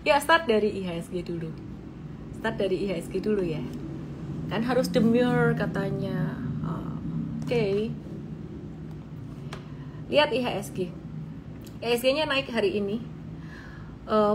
Ya, start dari IHSG dulu. Start dari IHSG dulu ya. Kan harus demure katanya. Oke. Lihat IHSG. IHSG-nya naik hari ini.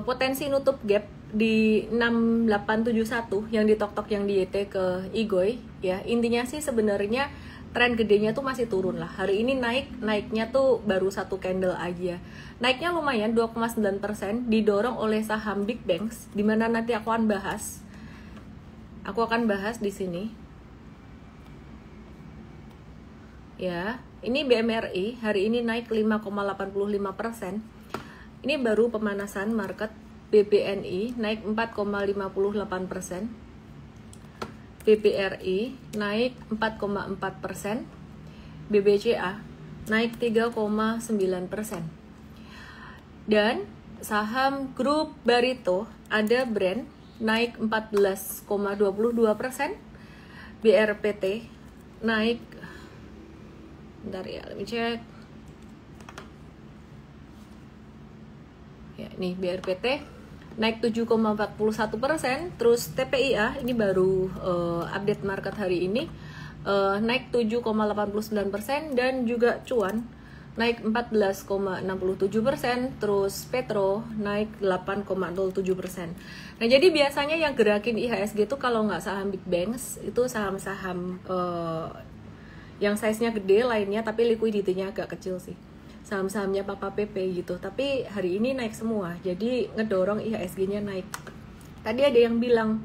Potensi nutup gap di 6871 yang ditok-tok yang di YT ke Igoy ya. Intinya sih sebenarnya tren gedenya tuh masih turun lah. Hari ini naiknya tuh baru satu candle aja. Naiknya lumayan 2,9%, didorong oleh saham Big Banks, dimana nanti aku akan bahas. Aku akan bahas di sini. Ya, ini BMRI hari ini naik 5,85%. Ini baru pemanasan market. BBNI naik 4,58%. BBRI naik 4,4%, BBCA naik 3,9%. Dan saham grup Barito ada brand naik 14,22%, BRPT naik, bentar ya, let me check. Ya, ini BRPT naik 7,41%, terus TPIA ini baru update market hari ini naik 7,89%, dan juga Cuan naik 14,67%, terus Petro naik 8,07%. Nah, jadi biasanya yang gerakin IHSG itu kalau nggak saham Big Banks, itu saham-saham yang size-nya gede lainnya tapi liquidity-nya agak kecil sih. Saham-sahamnya Papa PP gitu, tapi hari ini naik semua, jadi ngedorong IHSG-nya naik. Tadi ada yang bilang,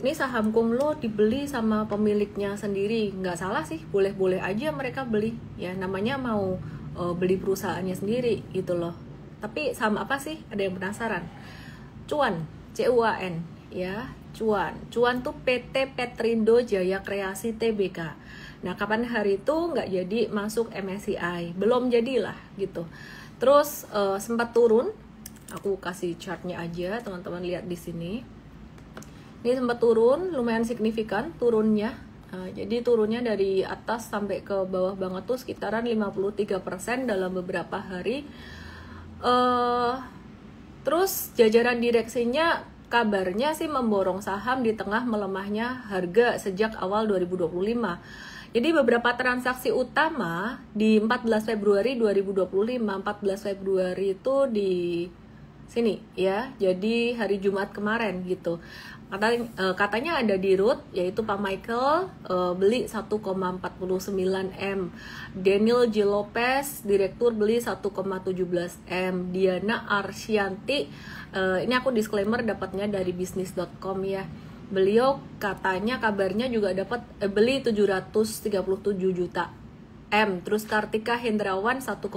ini saham Kumlo dibeli sama pemiliknya sendiri. Nggak salah sih, boleh-boleh aja mereka beli, ya namanya mau beli perusahaannya sendiri gitu loh. Tapi saham apa sih? Ada yang penasaran? Cuan, CUAN ya, Cuan tuh PT Petrindo Jaya Kreasi Tbk. Nah, kapan hari itu nggak jadi masuk MSCI, belum jadilah gitu. Terus sempat turun, aku kasih chartnya aja, teman-teman lihat di sini. Ini sempat turun, lumayan signifikan turunnya. Jadi turunnya dari atas sampai ke bawah banget tuh sekitaran 53% dalam beberapa hari. Terus jajaran direksinya kabarnya sih memborong saham di tengah melemahnya harga sejak awal 2025. Jadi beberapa transaksi utama di 14 Februari 2025, 14 Februari itu di sini ya. Jadi hari Jumat kemarin gitu. Katanya ada di root, yaitu Pak Michael beli 1,49 M, Daniel J. Lopez direktur beli 1,17 M, Diana Arsyanti, ini aku disclaimer dapatnya dari bisnis.com ya. Beliau katanya kabarnya juga dapat beli 737 juta M. Terus Kartika Hendrawan 1,04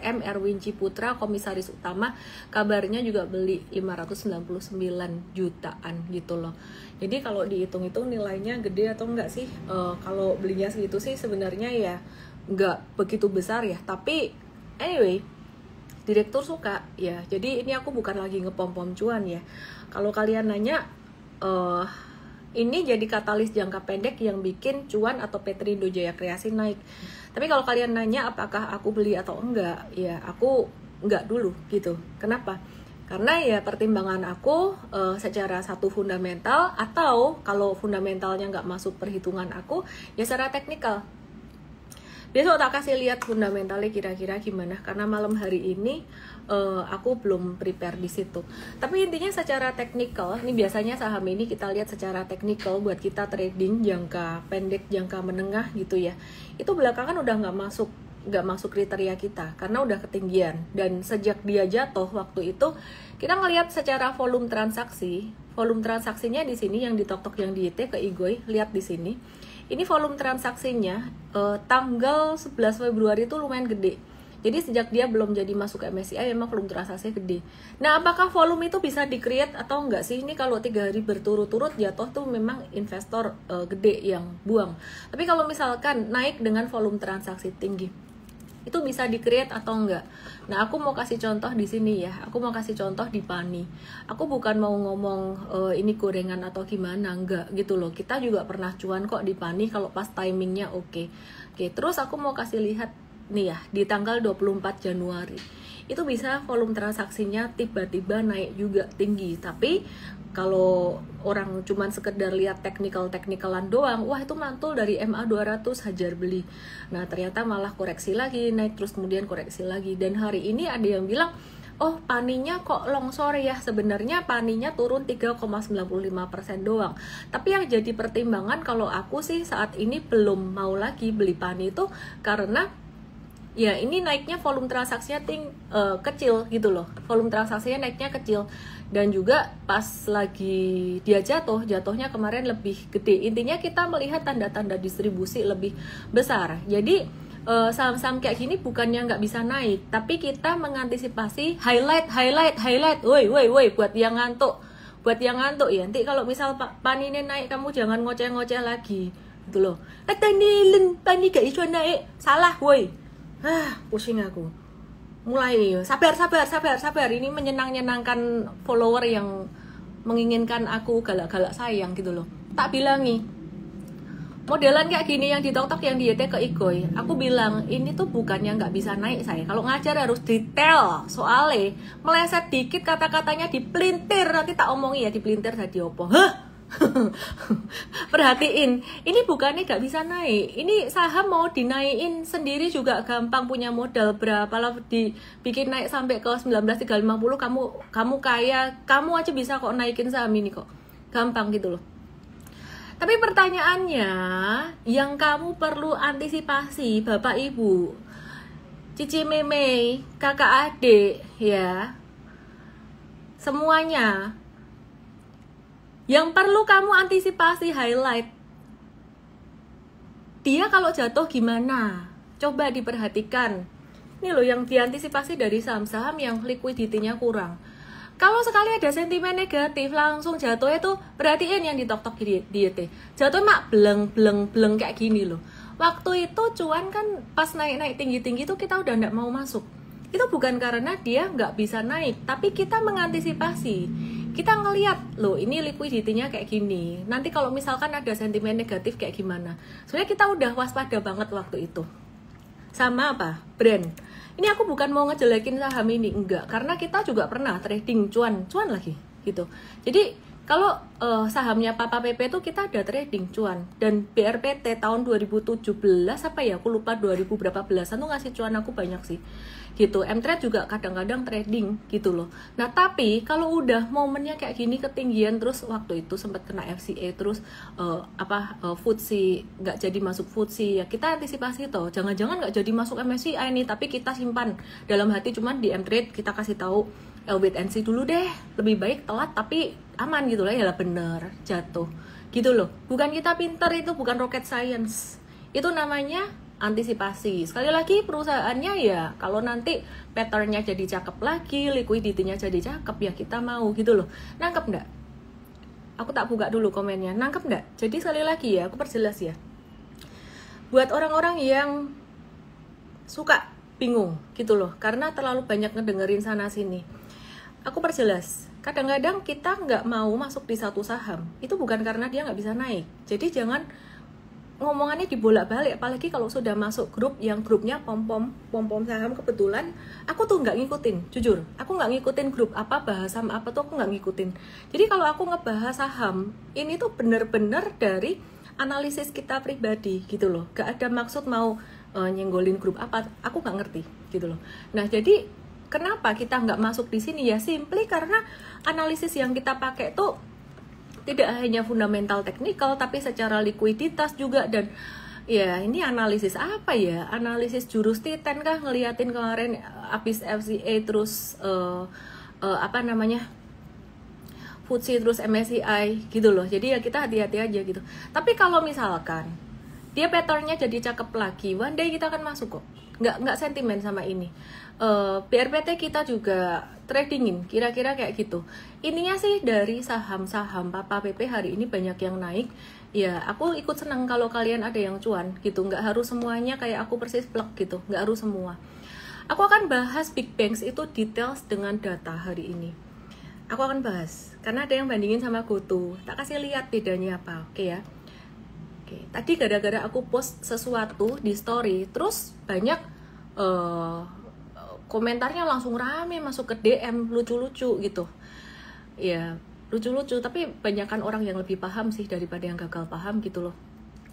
M, Erwin Ciputra komisaris utama kabarnya juga beli 599 jutaan gitu loh. Jadi kalau dihitung-hitung nilainya gede atau enggak sih? Kalau belinya segitu sih sebenarnya ya enggak begitu besar ya. Tapi anyway, direktur suka ya. Jadi ini aku bukan lagi ngepom-pom cuan ya. Kalau kalian nanya ini jadi katalis jangka pendek yang bikin Cuan atau Petrindo Jaya Kreasi naik. Tapi kalau kalian nanya apakah aku beli atau enggak, ya aku enggak dulu gitu. Kenapa? Karena ya pertimbangan aku secara satu fundamental, atau kalau fundamentalnya nggak masuk perhitungan aku, ya secara teknikal. Besok tak kasih lihat fundamentalnya kira-kira gimana, karena malam hari ini aku belum prepare di situ. Tapi intinya secara teknikal, ini biasanya saham ini kita lihat secara teknikal buat kita trading jangka pendek, jangka menengah gitu ya. Itu belakangan udah nggak masuk kriteria kita karena udah ketinggian. Dan sejak dia jatuh waktu itu kita ngelihat secara volume transaksinya di sini yang ditok-tok yang di YT ke Igoy, lihat di sini. Ini volume transaksinya tanggal 11 Februari itu lumayan gede. Jadi sejak dia belum jadi masuk ke MSCI memang volume transaksinya gede. Nah, apakah volume itu bisa di-create atau enggak sih? Ini kalau 3 hari berturut-turut jatuh tuh memang investor gede yang buang. Tapi kalau misalkan naik dengan volume transaksi tinggi, itu bisa di-create atau enggak? Nah, aku mau kasih contoh di sini ya. Aku mau kasih contoh di Pani. Aku bukan mau ngomong ini gorengan atau gimana, enggak gitu loh. Kita juga pernah cuan kok di Pani kalau pas timingnya oke. Oke, terus aku mau kasih lihat nih ya, di tanggal 24 Januari itu bisa volume transaksinya tiba-tiba naik juga tinggi. Tapi kalau orang cuman sekedar lihat teknikalan doang, wah itu mantul dari MA 200 hajar beli. Nah ternyata malah koreksi lagi, naik terus kemudian koreksi lagi. Dan hari ini ada yang bilang, oh paninya kok longsor ya. Sebenarnya paninya turun 3,95% doang. Tapi yang jadi pertimbangan kalau aku sih saat ini belum mau lagi beli pani itu karena ya ini naiknya volume transaksinya kecil gitu loh. Volume transaksinya naiknya kecil. Dan juga pas lagi dia jatuhnya kemarin lebih gede. Intinya kita melihat tanda-tanda distribusi lebih besar. Jadi saham-saham kayak gini bukannya nggak bisa naik, tapi kita mengantisipasi highlight. Woi, buat yang ngantuk ya. Nanti kalau misal pani ini naik, kamu jangan ngoceh-ngoceh lagi, gitu loh. Pani gak iso naik, salah, woi. Pusing aku. Mulai sabar. Ini menyenangkan follower yang menginginkan aku galak-galak sayang gitu loh. Tak bilangi modelan kayak gini yang di TikTok yang diete ke Igoy, aku bilang ini tuh bukannya nggak bisa naik saya. Kalau ngajar harus detail, soalnya meleset dikit kata-katanya dipelintir, nanti tak omongi ya dipelintir jadi opo. Perhatiin, ini bukannya nggak bisa naik. Ini saham mau dinaikin sendiri juga gampang, punya modal berapa lah dibikin naik sampai ke 19.350, kamu kaya, kamu aja bisa kok naikin saham ini kok. Gampang gitu loh. Tapi pertanyaannya, yang kamu perlu antisipasi Bapak Ibu, cici meme, kakak adik ya, semuanya yang perlu kamu antisipasi highlight. Dia kalau jatuh gimana? Coba diperhatikan. Ini loh yang diantisipasi dari saham-saham yang liquidity-nya kurang. Kalau sekali ada sentimen negatif langsung jatuhnya tuh, perhatiin yang di tok-tok diete. Jatuh mak bleng kayak gini loh. Waktu itu cuan kan pas naik tinggi-tinggi tuh kita udah nggak mau masuk. Itu bukan karena dia nggak bisa naik, tapi kita mengantisipasi. Kita ngelihat loh ini liquidity-nya kayak gini. Nanti kalau misalkan ada sentimen negatif kayak gimana? Sebenarnya kita udah waspada banget waktu itu. Sama apa? Brand. Ini aku bukan mau ngejelekin saham ini, enggak. Karena kita juga pernah trading cuan lagi gitu. Jadi kalau sahamnya Papa PP itu kita ada trading cuan. Dan BRPT tahun 2017 apa ya, aku lupa 2000 berapa belasan tuh ngasih cuan aku banyak sih gitu. M-Trade juga kadang-kadang trading gitu loh. Nah tapi kalau udah momennya kayak gini ketinggian, terus waktu itu sempat kena FCA, terus FTSE nggak jadi masuk FTSE ya, kita antisipasi toh, jangan-jangan nggak jadi masuk MSCI nih, tapi kita simpan dalam hati. Cuman di M-Trade kita kasih tahu wait and see dulu deh, lebih baik telat tapi aman gitu lah, ya lah bener jatuh gitu loh. Bukan kita pinter, itu bukan rocket science, itu namanya antisipasi. Sekali lagi perusahaannya ya kalau nanti patternnya jadi cakep lagi, liquidity-nya jadi cakep ya kita mau gitu loh. Nangkep nggak? Aku tak buka dulu komennya, nangkep nggak? Jadi sekali lagi ya aku perjelas ya, buat orang-orang yang suka bingung gitu loh karena terlalu banyak ngedengerin sana sini, aku perjelas. Kadang-kadang kita nggak mau masuk di satu saham itu bukan karena dia nggak bisa naik. Jadi jangan ngomongannya dibolak-balik, apalagi kalau sudah masuk grup yang grupnya pom-pom saham. Kebetulan aku tuh nggak ngikutin, jujur aku nggak ngikutin grup apa, bahas saham apa tuh aku nggak ngikutin. Jadi kalau aku ngebahas saham ini tuh bener-bener dari analisis kita pribadi gitu loh, gak ada maksud mau nyenggolin grup apa, aku nggak ngerti gitu loh. Nah jadi kenapa kita nggak masuk di sini ya, simply karena analisis yang kita pakai tuh tidak hanya fundamental teknikal tapi secara likuiditas juga. Dan ya ini analisis apa ya, analisis jurus titen kah, ngeliatin kemarin habis FCA terus FTSE terus MSCI gitu loh. Jadi ya kita hati-hati aja gitu. Tapi kalau misalkan dia patternnya jadi cakep lagi, one day kita akan masuk kok, nggak sentimen sama ini. BRPT kita juga tradingin kira-kira kayak gitu. Ininya sih dari saham-saham Papa PP hari ini banyak yang naik. Ya aku ikut senang kalau kalian ada yang cuan gitu, nggak harus semuanya kayak aku persis plek gitu, nggak harus semua. Aku akan bahas Big Banks itu details dengan data hari ini. Aku akan bahas karena ada yang bandingin sama GoTo, tak kasih lihat bedanya apa, oke ya. Oke, tadi gara-gara aku post sesuatu di story, terus banyak komentarnya langsung rame masuk ke DM, lucu-lucu gitu ya, lucu-lucu, tapi banyakkan orang yang lebih paham sih daripada yang gagal paham gitu loh.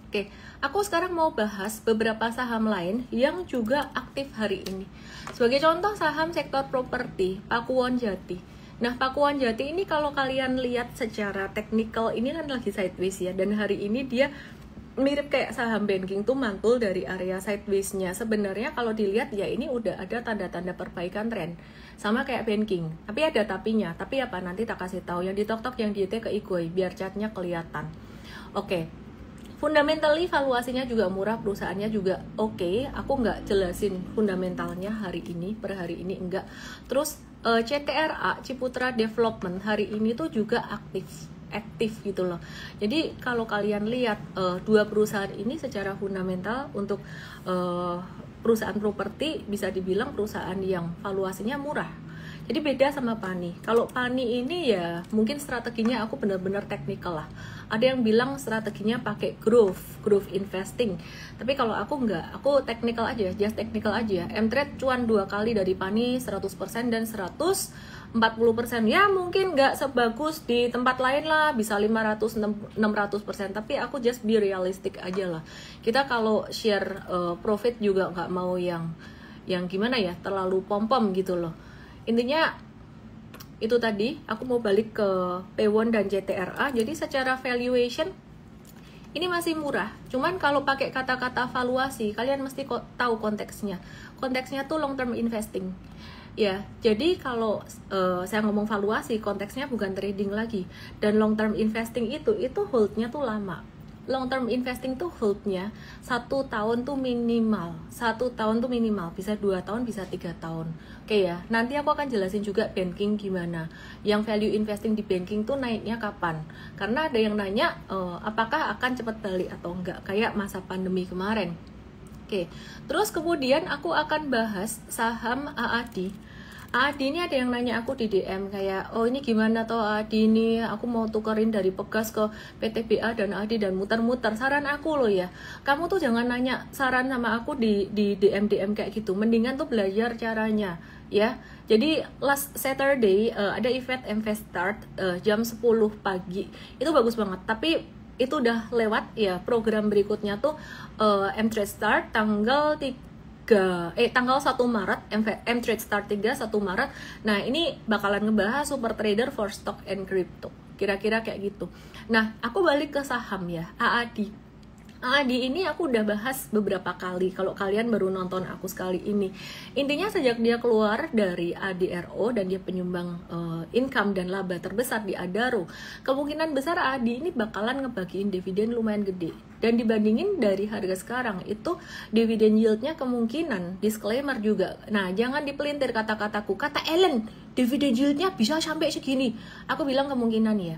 Oke, aku sekarang mau bahas beberapa saham lain yang juga aktif hari ini. Sebagai contoh saham sektor properti, Pakuwon Jati. Nah, Pakuwon Jati ini kalau kalian lihat secara teknikal ini kan lagi sideways ya, dan hari ini dia mirip kayak saham banking tuh mantul dari area sideways-nya. Sebenarnya kalau dilihat ya ini udah ada tanda-tanda perbaikan tren. Sama kayak banking. Tapi ada tapinya. Tapi apa nanti tak kasih tahu. Yang di tok-tok yang di ke Igoi biar chartnya kelihatan. Oke. Fundamentally valuasinya juga murah, perusahaannya juga oke. Aku nggak jelasin fundamentalnya hari ini, per hari ini enggak. Terus CTRA, Ciputra Development hari ini tuh juga aktif gitu loh. Jadi kalau kalian lihat dua perusahaan ini secara fundamental untuk perusahaan properti bisa dibilang perusahaan yang valuasinya murah. Jadi beda sama Pani. Kalau Pani ini ya mungkin strateginya aku benar-benar teknikal lah. Ada yang bilang strateginya pakai growth investing. Tapi kalau aku enggak, aku teknikal aja, just teknikal aja. M-Trade cuan 2 kali dari Pani 100% dan 140%. Ya mungkin nggak sebagus di tempat lain lah, bisa 500-600%. Tapi aku just be realistic aja lah. Kita kalau share profit juga nggak mau yang gimana ya, terlalu pom-pom gitu loh. Intinya itu tadi, aku mau balik ke P1 dan CTRA. Jadi secara valuation ini masih murah. Cuman kalau pakai kata-kata valuasi, kalian mesti tahu konteksnya. Konteksnya tuh long term investing. Ya, jadi kalau saya ngomong valuasi, konteksnya bukan trading lagi. Dan long term investing itu hold-nya tuh lama. Long term investing tuh hold-nya 1 tahun tuh minimal. 1 tahun tuh minimal, bisa 2 tahun, bisa 3 tahun. Oke ya, nanti aku akan jelasin juga banking gimana. Yang value investing di banking tuh naiknya kapan. Karena ada yang nanya, apakah akan cepat balik atau enggak, kayak masa pandemi kemarin. Oke, terus kemudian aku akan bahas saham AAD. AAD ini ada yang nanya aku di DM kayak, oh ini gimana toh AAD ini, aku mau tukerin dari Pegas ke PTBA dan AAD dan muter-muter. Saran aku loh ya, kamu tuh jangan nanya saran sama aku di DM kayak gitu, mendingan tuh belajar caranya ya. Jadi last Saturday ada event Invest Start jam 10 pagi, itu bagus banget, tapi itu udah lewat ya. Program berikutnya tuh M-Trade Start tanggal 1 Maret, M-Trade Start 1 Maret. Nah, ini bakalan ngebahas super trader for stock and crypto. Kira-kira kayak gitu. Nah, aku balik ke saham ya, AAD. AAD ini aku udah bahas beberapa kali. Kalau kalian baru nonton aku sekali ini, intinya sejak dia keluar dari ADRO dan dia penyumbang income dan laba terbesar di Adaro, kemungkinan besar AAD ini bakalan ngebagiin dividen lumayan gede. Dan dibandingin dari harga sekarang, itu dividen yieldnya kemungkinan, disclaimer juga. Nah, jangan dipelintir kata-kataku. Kata Ellen, dividen yieldnya bisa sampai segini. Aku bilang kemungkinan ya.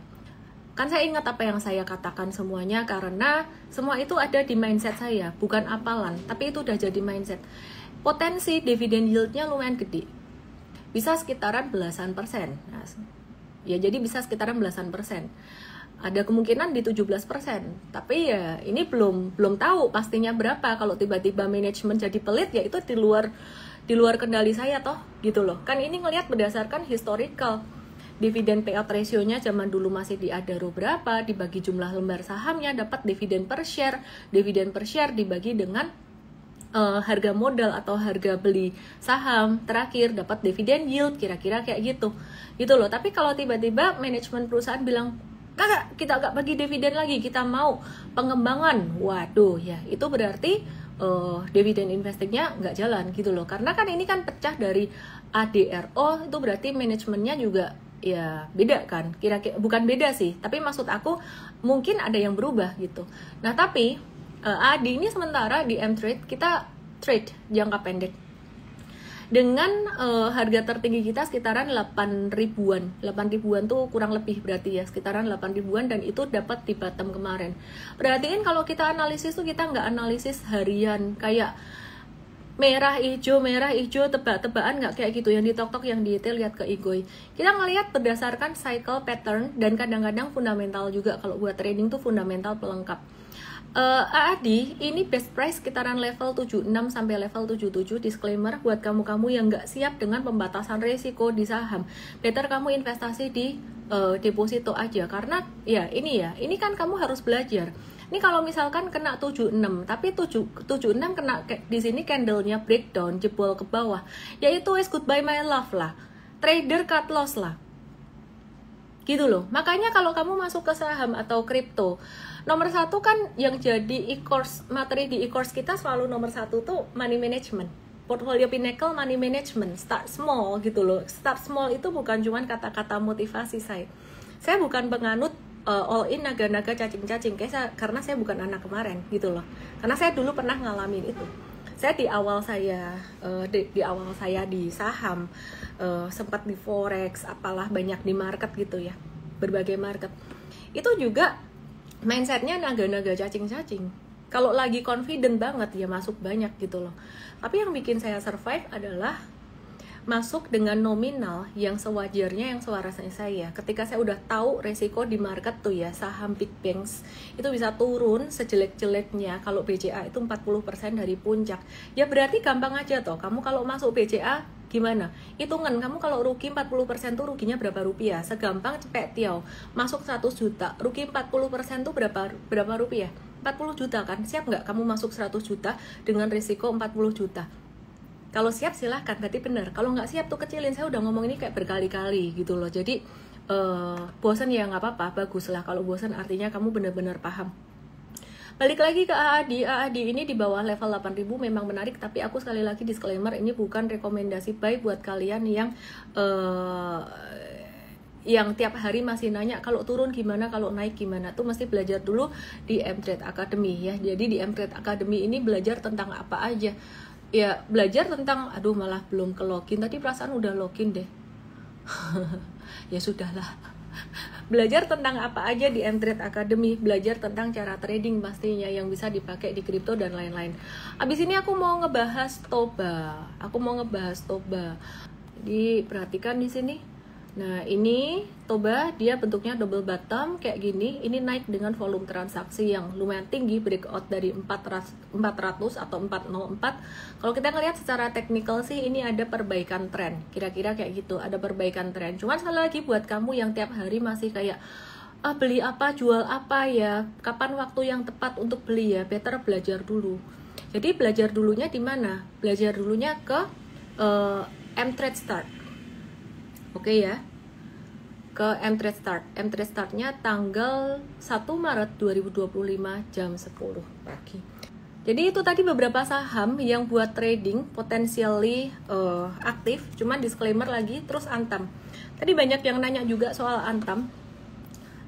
Kan saya ingat apa yang saya katakan semuanya, karena semua itu ada di mindset saya, bukan apalan, tapi itu udah jadi mindset. Potensi dividen yieldnya lumayan gede, bisa sekitaran belasan persen. Nah, ya jadi bisa sekitaran belasan persen. Ada kemungkinan di 17%, tapi ya ini belum tahu pastinya berapa. Kalau tiba-tiba manajemen jadi pelit, ya itu di luar kendali saya toh, gitu loh. Kan ini ngelihat berdasarkan historical. Dividen payout ratio-nya zaman dulu masih di Adaro berapa, dibagi jumlah lembar sahamnya, dapat dividen per share. Dividen per share dibagi dengan harga modal atau harga beli saham terakhir, dapat dividen yield, kira-kira kayak gitu loh. Tapi kalau tiba-tiba manajemen perusahaan bilang, kakak kita gak bagi dividen lagi, kita mau pengembangan, waduh ya itu berarti dividen investingnya nggak jalan gitu loh. Karena kan ini kan pecah dari ADRO, itu berarti manajemennya juga ya beda kan, kira-kira bukan beda sih, tapi maksud aku mungkin ada yang berubah gitu. Nah tapi AD ini sementara di M-Trade kita trade jangka pendek dengan harga tertinggi kita sekitaran 8 ribuan tuh kurang lebih berarti ya, sekitaran 8 ribuan, dan itu dapat di bottom kemarin. Perhatiin kalau kita analisis tuh kita nggak analisis harian kayak merah hijau tebak-tebakan, nggak kayak gitu yang di tok-tok yang detail. Lihat ke Igoi, kita ngelihat berdasarkan cycle pattern dan kadang-kadang fundamental juga. Kalau buat trading tuh fundamental pelengkap. AAD ini best price sekitaran level 76 sampai level 77. Disclaimer buat kamu-kamu yang nggak siap dengan pembatasan risiko di saham, better kamu investasi di deposito aja, karena ya ini kan kamu harus belajar. Ini kalau misalkan kena 76, tapi 76 kena di sini candlenya breakdown, jebol ke bawah, yaitu is goodbye my love lah, trader cut loss lah, gitu loh. Makanya kalau kamu masuk ke saham atau kripto, nomor satu kan yang jadi e-course, materi di e-course kita selalu nomor satu tuh money management, portfolio pinnacle money management, start small gitu loh. Start small itu bukan cuman kata-kata motivasi saya bukan penganut all in naga-naga cacing-cacing, karena saya bukan anak kemarin gitu loh. Karena saya dulu pernah ngalamin itu. Saya di awal saya di saham, sempat di forex, apalah banyak di market gitu ya, berbagai market. Itu juga mindsetnya naga-naga cacing-cacing. Kalau lagi confident banget ya masuk banyak gitu loh. Tapi yang bikin saya survive adalah masuk dengan nominal yang sewajarnya, yang sewarasnya saya. Ketika saya udah tahu resiko di market tuh ya, saham big banks itu bisa turun sejelek-jeleknya kalau BCA itu 40% dari puncak. Ya berarti gampang aja toh. Kamu kalau masuk BCA gimana? Hitungan kamu kalau rugi 40% tuh ruginya berapa rupiah? Segampang cepet tiau. Masuk 100 juta, rugi 40% tuh berapa rupiah? 40 juta kan? Siap nggak kamu masuk 100 juta dengan risiko 40 juta? Kalau siap silahkan, berarti bener. Kalau nggak siap tuh kecilin. Saya udah ngomong ini kayak berkali-kali gitu loh. Jadi bosan ya nggak apa-apa, bagus lah. Kalau bosan artinya kamu bener-bener paham. Balik lagi ke AAD ini di bawah level 8000 memang menarik, tapi aku sekali lagi disclaimer, ini bukan rekomendasi buy buat kalian yang tiap hari masih nanya kalau turun gimana, kalau naik gimana. Tuh mesti belajar dulu di M-Trade Academy ya. Jadi di M-Trade Academy ini belajar tentang apa aja. Ya belajar tentang, aduh malah belum ke login, tadi perasaan udah login deh. Ya sudahlah. Belajar tentang apa aja di M-Trade Academy, belajar tentang cara trading pastinya yang bisa dipakai di kripto dan lain-lain. Abis ini aku mau ngebahas Toba. Jadi perhatikan di sini. Nah ini Toba, dia bentuknya double bottom kayak gini. Ini naik dengan volume transaksi yang lumayan tinggi, breakout dari 400 atau 404. Kalau kita ngelihat secara teknikal sih ini ada perbaikan tren, kira-kira kayak gitu, ada perbaikan tren. Cuman sekali lagi buat kamu yang tiap hari masih kayak beli apa, jual apa ya, kapan waktu yang tepat untuk beli ya, better belajar dulu. Jadi belajar dulunya di mana? Belajar dulunya ke M-Trade Start. Oke ya, ke M-Trade Start. M-Trade Startnya tanggal 1 Maret 2025 jam 10 pagi. Jadi itu tadi beberapa saham yang buat trading potentially aktif. Cuman disclaimer lagi, terus Antam. Tadi banyak yang nanya juga soal Antam.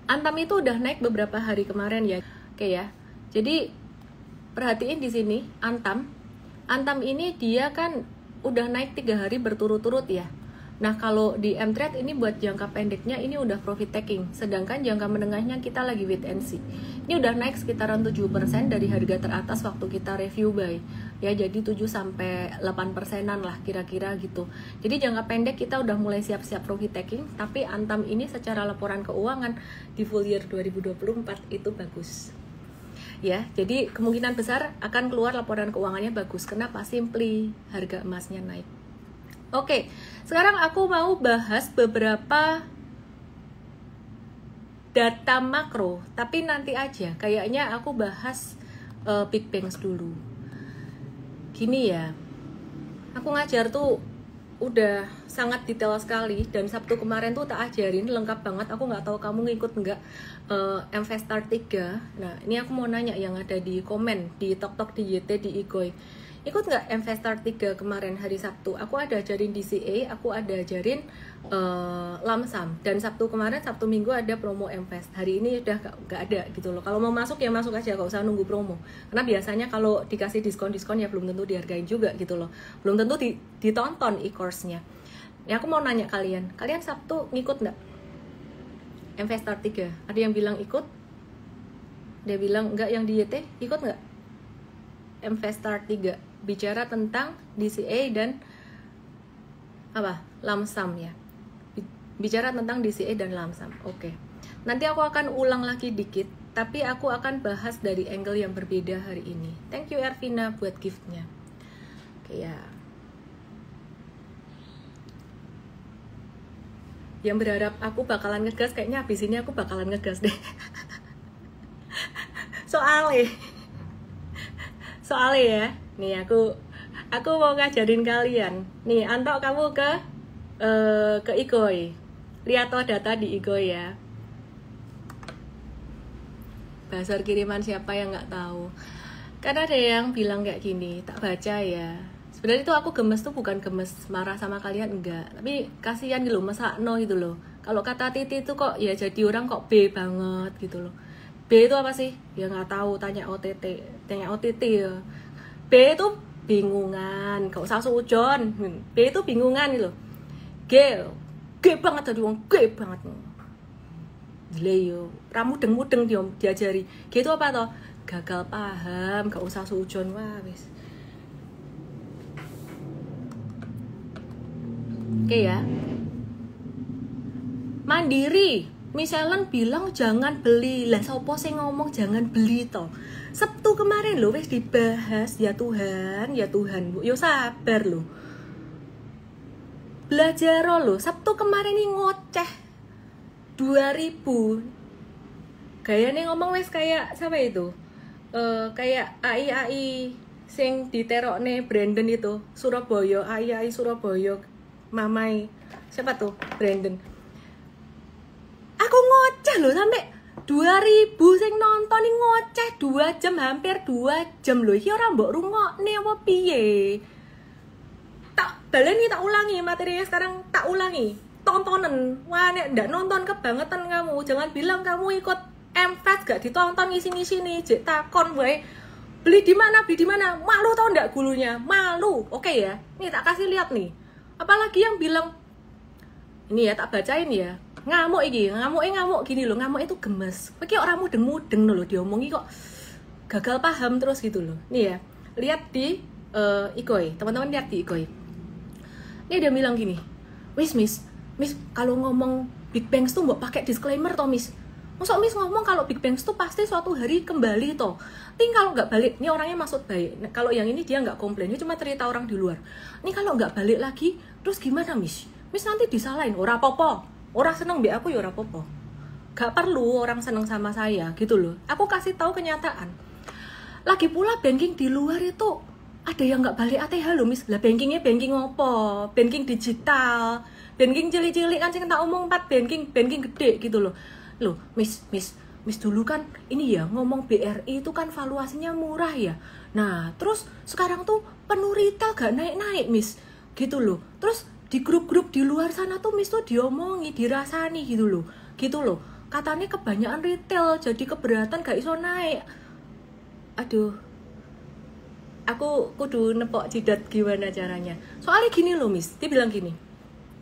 Antam itu udah naik beberapa hari kemarin ya. Oke ya. Jadi perhatiin di sini Antam. Antam ini dia kan udah naik 3 hari berturut-turut ya. Nah kalau di M-Trade ini buat jangka pendeknya ini udah profit taking, sedangkan jangka menengahnya kita lagi wait and see. Ini udah naik sekitaran 7% dari harga teratas waktu kita review buy ya, jadi 7-8%an lah kira-kira gitu. Jadi jangka pendek kita udah mulai siap-siap profit taking, tapi Antam ini secara laporan keuangan di full year 2024 itu bagus ya, jadi kemungkinan besar akan keluar laporan keuangannya bagus. Kenapa? Simply harga emasnya naik. Oke, sekarang aku mau bahas beberapa data makro, tapi nanti aja. Kayaknya aku bahas Big Banks dulu. Gini ya, aku ngajar tuh udah sangat detail sekali, dan Sabtu kemarin tuh tak ajarin lengkap banget. Aku nggak tahu kamu ngikut nggak Investor 3. Nah, ini aku mau nanya yang ada di komen, di Tok di YT, di Igoy. Ikut nggak Investor 3 kemarin hari Sabtu? Aku ada ajarin DCA, aku ada ajarin lamsam. Dan Sabtu kemarin, Sabtu Minggu ada promo Invest. Hari ini udah nggak ada gitu loh. Kalau mau masuk ya masuk aja, nggak usah nunggu promo. Karena biasanya kalau dikasih diskon-diskon ya belum tentu dihargain juga gitu loh. Belum tentu ditonton e-course-nya. Ya aku mau nanya kalian Sabtu ngikut nggak Investor 3? Ada yang bilang ikut? Dia bilang enggak, yang di YT ikut nggak Investor 3? Bicara tentang DCA dan apa? Lamsam ya. Bicara tentang DCA dan lamsam. Oke. Nanti aku akan ulang lagi dikit tapi aku akan bahas dari angle yang berbeda hari ini. Thank you Ervina buat giftnya. Oke ya. Yang berharap aku bakalan ngegas, kayaknya habis ini aku bakalan ngegas deh. Soalnya ya, nih aku mau ngajarin kalian. Nih, Anto kamu ke Igoi. Lihat toh data di Igoi ya. Basar kiriman siapa yang nggak tahu. Karena ada yang bilang kayak gini, tak baca ya. Sebenarnya itu aku gemes tuh bukan gemes marah sama kalian, enggak. Tapi kasihan gitu loh, masa no gitu loh. Kalau kata Titi itu kok ya jadi orang kok B banget gitu loh. B itu apa sih? Ya nggak tahu, tanya OTT ya. B itu bingungan, gak usah sujon. B itu bingungan gitu loh. G banget tadi wong, G banget. Gila yo, mudeng diajari. G itu apa toh? Gagal paham, gak usah sujon. Wah wis. Oke ya. Mandiri. Misalnya bilang jangan beli. Lah sopo sing ngomong jangan beli toh. Sabtu kemarin loh wis dibahas. Ya Tuhan, Bu. Yo sabar loh. Belajar loh. Sabtu kemarin ini ngoceh 2000. Gayane ngomong wis kayak siapa itu? Kayak AI sing diterokne Brandon itu, Surabaya, AI Surabaya. Mamai siapa tuh? Brandon. Aku ngoceh loh sampai 2000 sing nonton nih, ngoceh 2 jam, hampir 2 jam loh. Iki ora mbok rungokne apa piye? Tak baleni, tak ulangi materinya sekarang, tak ulangi. Tontonan. Wah, nek ndak nonton kebangetan kamu. Jangan bilang kamu ikut MFest gak ditonton ngisi-ngisi nih, jek takon wae. Beli di mana? Malu tau ndak gulunya? Malu. Oke ya. Nih tak kasih lihat nih. Apalagi yang bilang ini ya, tak bacain ya. Ngamuk gini loh. Ngamuk itu gemes. Kayak orang mudeng-mudeng loh diomongi kok gagal paham terus gitu loh. Nih ya, lihat di Igoi. Teman-teman lihat di Igoi. Ini dia bilang gini. Miss, kalau ngomong Big Bang tuh mbok pakai disclaimer toh, Miss. Masa Miss ngomong kalau Big Bang tuh pasti suatu hari kembali toh. Ting kalau nggak balik, ini orangnya maksud baik. Nah, kalau yang ini dia nggak komplain, ini cuma cerita orang di luar. Ini kalau nggak balik lagi, terus gimana Miss? Miss nanti disalahin, ora popo. Orang seneng bi aku ya ora popo. Gak perlu orang seneng sama saya gitu loh. Aku kasih tahu kenyataan. Lagi pula banking di luar itu ada yang nggak balik ATH loh Miss. Lah bankingnya banking apa? Banking digital, banking cilik-cilik kan sing tak omong 4 banking gede gitu loh. Loh, Miss dulu kan ini ya ngomong BRI itu kan valuasinya murah ya. Nah, terus sekarang tuh penuh retail gak naik-naik, Miss. Gitu loh. Terus di grup-grup di luar sana tuh Miss tuh diomongi, dirasani gitu loh. Katanya kebanyakan retail jadi keberatan gak iso naik. Aduh. Aku kudu nepok jidat gimana caranya. Soalnya gini loh, Miss. Dia bilang gini.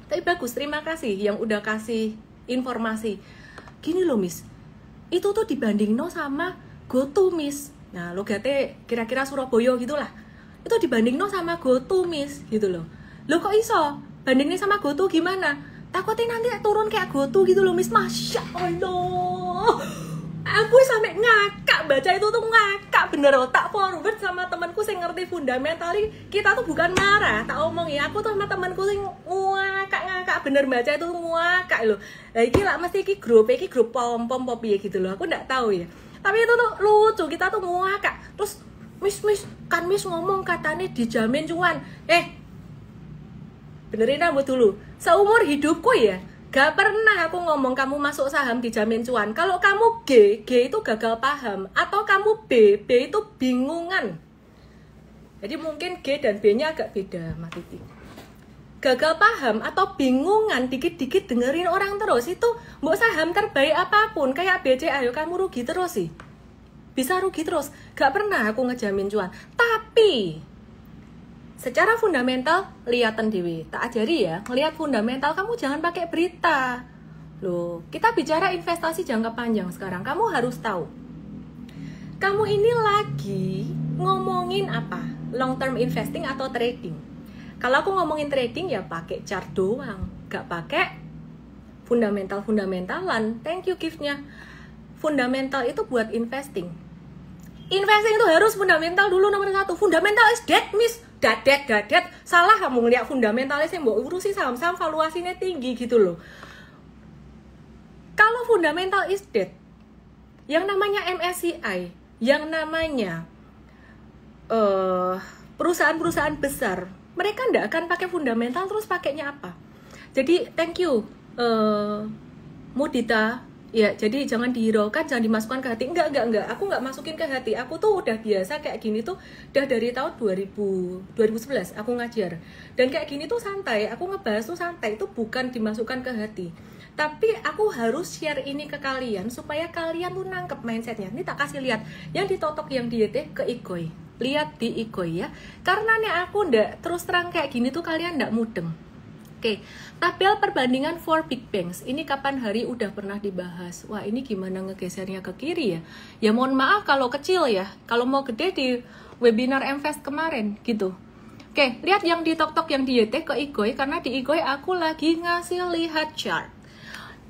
Tapi bagus, terima kasih yang udah kasih informasi. Gini loh Miss, itu tuh dibanding sama GoTo Miss. Nah logatnya kira-kira Surabaya gitulah. Itu dibanding sama GoTo Miss gitu loh. Lo kok iso? Bandingnya sama GoTo gimana? Takutnya nanti turun kayak GoTo gitu loh Miss. Masya Allah, aku sampai ngakak baca itu tuh, ngakak bener. Tak forward sama temanku yang ngerti fundamentali. Kita tuh bukan marah, tak omong ya. Aku tuh sama temanku yang ngakak bener baca itu ngakak loh. Nah, iki lah mesti iki grup pom ya gitu loh. Aku nggak tahu ya. Tapi itu tuh lucu, kita tuh ngakak. Terus Miss ngomong katanya dijamin cuan. Benerin rambut dulu. Seumur hidupku ya, gak pernah aku ngomong kamu masuk saham dijamin cuan. Kalau kamu G itu gagal paham. Atau kamu B itu bingungan. Jadi mungkin G dan B-nya agak beda, Mbak Titi. Gagal paham atau bingungan, dikit-dikit dengerin orang terus. Itu mbok saham terbaik apapun, kayak BCA, ayo kamu rugi terus sih. Bisa rugi terus. Gak pernah aku ngejamin cuan. Tapi secara fundamental, lihatan dewi. Tak ajari ya, ngelihat fundamental kamu jangan pakai berita. Loh, kita bicara investasi jangka panjang sekarang. Kamu harus tahu. Kamu ini lagi ngomongin apa? Long term investing atau trading? Kalau aku ngomongin trading ya pakai chart doang, gak pakai fundamentalan. Thank you giftnya. fundamental itu buat investing. Investing itu harus fundamental dulu nomor 1. Fundamental is dead, miss. Dadet. Salah kamu ngeliat fundamentalis yang mbok urusi saham-saham valuasinya tinggi gitu loh. Kalau fundamental is dead, yang namanya MSCI, yang namanya perusahaan-perusahaan besar, mereka nggak akan pakai fundamental, terus pakainya apa? Jadi thank you Mudita. Ya, jadi jangan dihiraukan, jangan dimasukkan ke hati. Enggak. Aku nggak masukin ke hati. Aku tuh udah biasa kayak gini tuh udah dari tahun 2011 aku ngajar. Dan kayak gini tuh santai. Aku ngebahas tuh santai. Itu bukan dimasukkan ke hati. Tapi aku harus share ini ke kalian supaya kalian tuh nangkep mindsetnya. Ini tak kasih lihat yang ditotok yang diete ke Igoi. Lihat di Igoi ya. Karena nih aku ndak terus terang kayak gini tuh kalian ndak mudeng. Oke, tabel perbandingan 4 big banks. Ini kapan hari udah pernah dibahas. Wah, ini gimana ngegesernya ke kiri ya? Ya mohon maaf kalau kecil ya. Kalau mau gede di webinar MFest kemarin gitu. Oke, lihat yang di tok-tok yang di YT ke Igoi. Karena di Igoi aku lagi ngasih lihat chart.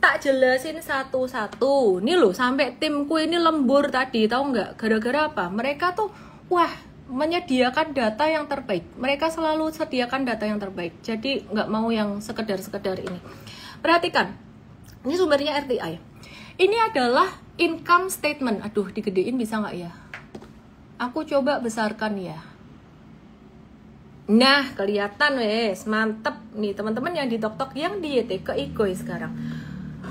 Tak jelasin satu-satu. Nih loh, sampai timku ini lembur tadi. Tahu nggak? Gara-gara apa? Mereka tuh, wah, menyediakan data yang terbaik. Mereka selalu sediakan data yang terbaik. Jadi nggak mau yang sekedar ini. Perhatikan, ini sumbernya RTI. Ini adalah income statement. Aduh, digedein bisa nggak ya? Aku coba besarkan ya. Nah, kelihatan wes, mantep nih teman-teman yang di tok-tok yang di YT ke Igoi sekarang.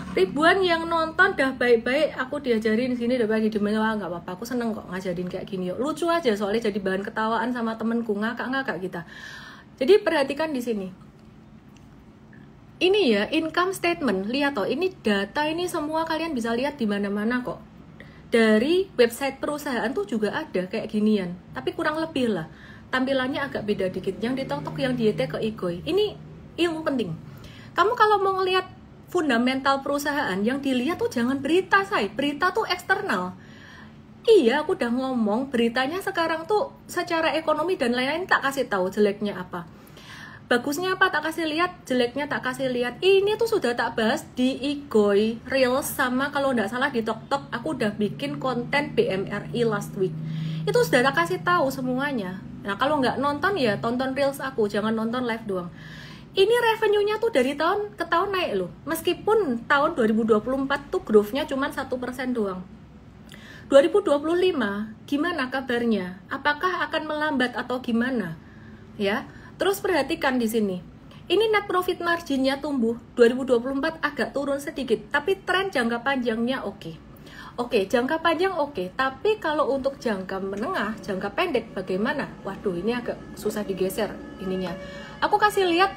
Ribuan yang nonton dah baik-baik, aku diajarin di sini udah bagi di mana, nggak apa-apa, aku seneng kok ngajarin kayak gini. Yuk, lucu aja soalnya jadi bahan ketawaan sama temenku, ngakak-ngakak kita. Jadi perhatikan di sini. Ini ya income statement, lihat toh, ini data ini semua kalian bisa lihat di mana-mana kok. Dari website perusahaan tuh juga ada kayak ginian, tapi kurang lebih lah. Tampilannya agak beda dikit. Yang ditok-tok yang di YT ke Igoi. Ini ilmu penting. Kamu kalau mau ngelihat fundamental perusahaan, yang dilihat tuh jangan berita, say. Berita tuh eksternal. Iya, aku udah ngomong beritanya sekarang tuh secara ekonomi dan lain-lain tak kasih tahu jeleknya apa. Bagusnya apa tak kasih lihat, jeleknya tak kasih lihat. Ini tuh sudah tak bahas di Igoi Reels sama kalau nggak salah di Tok-Tok aku udah bikin konten BMRI last week. Itu sudah tak kasih tahu semuanya. Nah, kalau nggak nonton ya tonton Reels aku, jangan nonton live doang. Ini revenue-nya tuh dari tahun ke tahun naik loh. Meskipun tahun 2024 tuh growth-nya cuma 1% doang. 2025 gimana kabarnya? Apakah akan melambat atau gimana? Ya. Terus perhatikan di sini. Ini net profit margin-nya tumbuh, 2024 agak turun sedikit, tapi tren jangka panjangnya oke. Oke, jangka panjang oke, tapi kalau untuk jangka menengah, jangka pendek bagaimana? Waduh, ini agak susah digeser ininya. Aku kasih lihat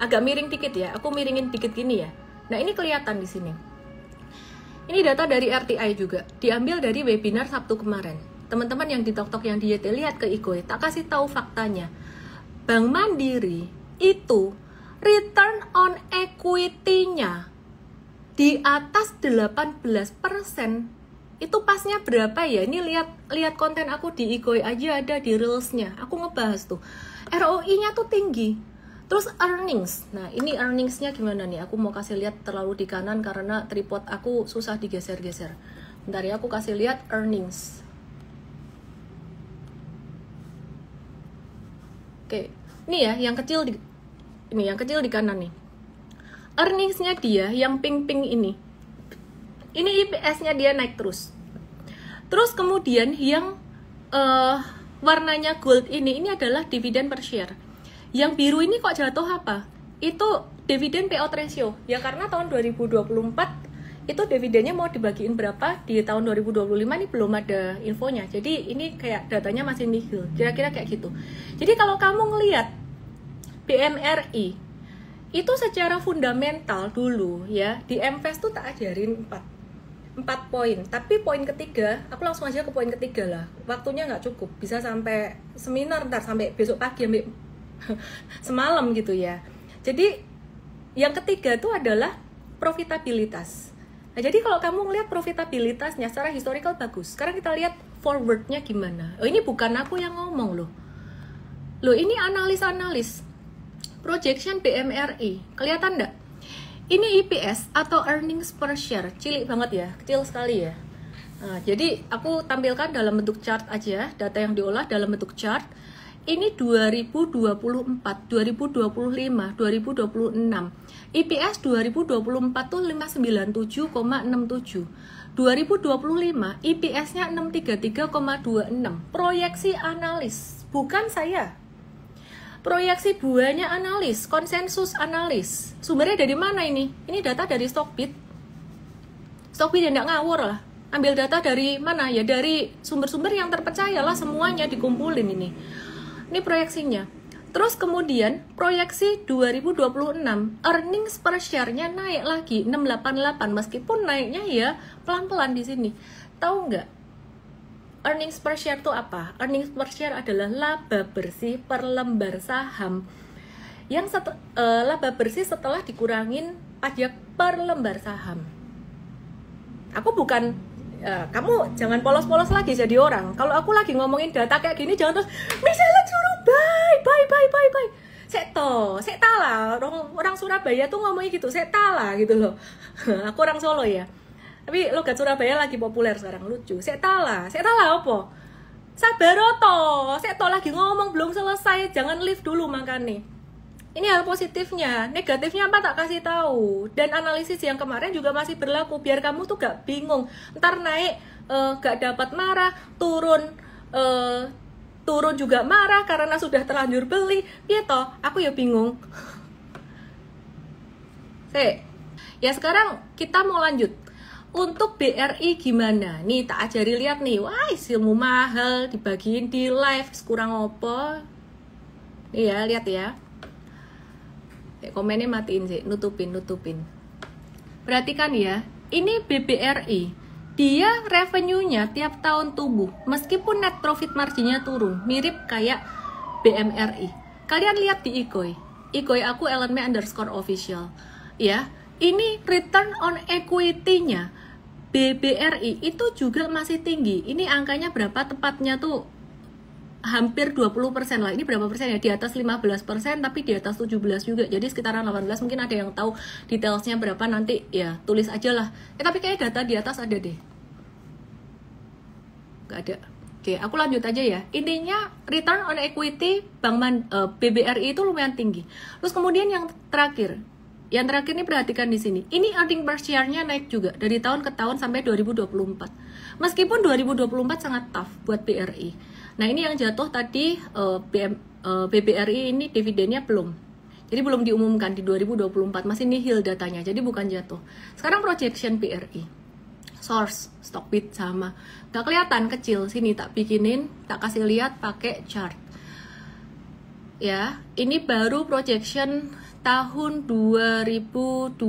agak miring dikit ya, aku miringin dikit gini ya. Nah, ini kelihatan di sini. Ini data dari RTI juga, diambil dari webinar Sabtu kemarin. Teman-teman yang di Tok-Tok yang di YT, lihat ke Igoi, tak kasih tahu faktanya. Bank Mandiri itu return on equity-nya di atas 18%. Itu pasnya berapa ya? Ini lihat konten aku di Igoi aja, ada di Reels-nya. Aku ngebahas tuh. ROI-nya tuh tinggi. Terus earnings, nah ini earnings-nya gimana nih? Aku mau kasih lihat terlalu di kanan karena tripod aku susah digeser-geser. Bentar ya, aku kasih lihat earnings. Oke, ini ya yang kecil di kanan nih. Earnings-nya dia yang pink-pink ini. Ini IPS-nya dia naik terus. Terus kemudian yang warnanya gold ini adalah dividen per share. Yang biru ini kok jatuh apa? Itu dividen payout ratio. Ya karena tahun 2024 itu dividennya mau dibagiin berapa di tahun 2025 ini belum ada infonya. Jadi ini kayak datanya masih nihil. Kira-kira kayak gitu. Jadi kalau kamu ngelihat BMRI itu secara fundamental dulu ya, di MFest tuh tak ajarin 4 poin. Tapi poin ketiga, aku langsung aja ke poin ketiga lah. Waktunya nggak cukup. Bisa sampai seminar ntar sampai besok pagi sampai semalam gitu ya. Jadi yang ketiga itu adalah profitabilitas. Nah, jadi kalau kamu ngelihat profitabilitasnya secara historical bagus. Sekarang kita lihat forwardnya gimana. Oh, ini bukan aku yang ngomong loh. Loh, ini analis projection BMRI. Kelihatan enggak? Ini EPS atau earnings per share, cilik banget ya, kecil sekali ya. Nah, jadi aku tampilkan dalam bentuk chart aja, data yang diolah dalam bentuk chart. Ini 2024, 2025, 2026. EPS 2024 tuh 597,67. 2025 EPS-nya 633,26. Proyeksi analis, bukan saya. Proyeksi buahnya analis, konsensus analis. Sumbernya dari mana ini? Ini data dari Stockbit. Stockbit yang nggak ngawur lah. Ambil data dari mana? Ya dari sumber-sumber yang terpercaya lah, semuanya dikumpulin ini. Ini proyeksinya. Terus kemudian proyeksi 2026 earnings per share-nya naik lagi 688, meskipun naiknya ya pelan-pelan di sini. Tahu nggak? Earnings per share itu apa? Earnings per share adalah laba bersih per lembar saham. Yang laba bersih setelah dikurangin pajak per lembar saham. Aku bukan kamu jangan polos-polos lagi jadi orang. Kalau aku lagi ngomongin data kayak gini jangan terus misalnya suruh bye. Sekta lah. Orang Surabaya tuh ngomongnya gitu, sekta lah gitu loh. Aku orang Solo ya. Tapi logat Surabaya lagi populer sekarang, lucu. Sekta lah apa? Sabaroto. Sekta lagi ngomong belum selesai, jangan leave dulu makanya. Ini hal positifnya, negatifnya apa tak kasih tahu. Dan analisis yang kemarin juga masih berlaku biar kamu tuh gak bingung. Ntar naik gak dapat marah, turun juga marah karena sudah terlanjur beli. Ya toh, aku ya bingung. Ya sekarang kita mau lanjut. Untuk BRI gimana? Nih tak ajari lihat nih. Wah, ilmu mahal dibagiin di live, kurang opo. Nih ya, lihat ya. Komennya matiin sih, nutupin. Perhatikan ya, ini BBRI. Dia revenue-nya tiap tahun tumbuh, meskipun net profit marginnya turun, mirip kayak BMRI. Kalian lihat di Ikoi aku @official. Ya, ini return on equity-nya BBRI itu juga masih tinggi. Ini angkanya berapa tepatnya tuh? Hampir 20% lah. Ini berapa persen ya? Di atas 15%, tapi di atas 17 juga. Jadi sekitaran 18. Mungkin ada yang tahu detailsnya berapa, nanti ya tulis aja lah. Tapi kayak data di atas ada deh. Gak ada. Oke, aku lanjut aja ya. Intinya return on equity BBRI itu lumayan tinggi. Terus kemudian yang terakhir ini perhatikan di sini. Ini earning per share-nya naik juga dari tahun ke tahun sampai 2024. Meskipun 2024 sangat tough buat BRI. Nah, ini yang jatuh tadi BBRI ini dividennya belum. Jadi belum diumumkan di 2024, masih nihil datanya. Jadi bukan jatuh. Sekarang projection BRI. Source Stockbit sama. Gak kelihatan kecil, sini tak bikinin, tak kasih lihat pakai chart. Ya, ini baru projection tahun 2025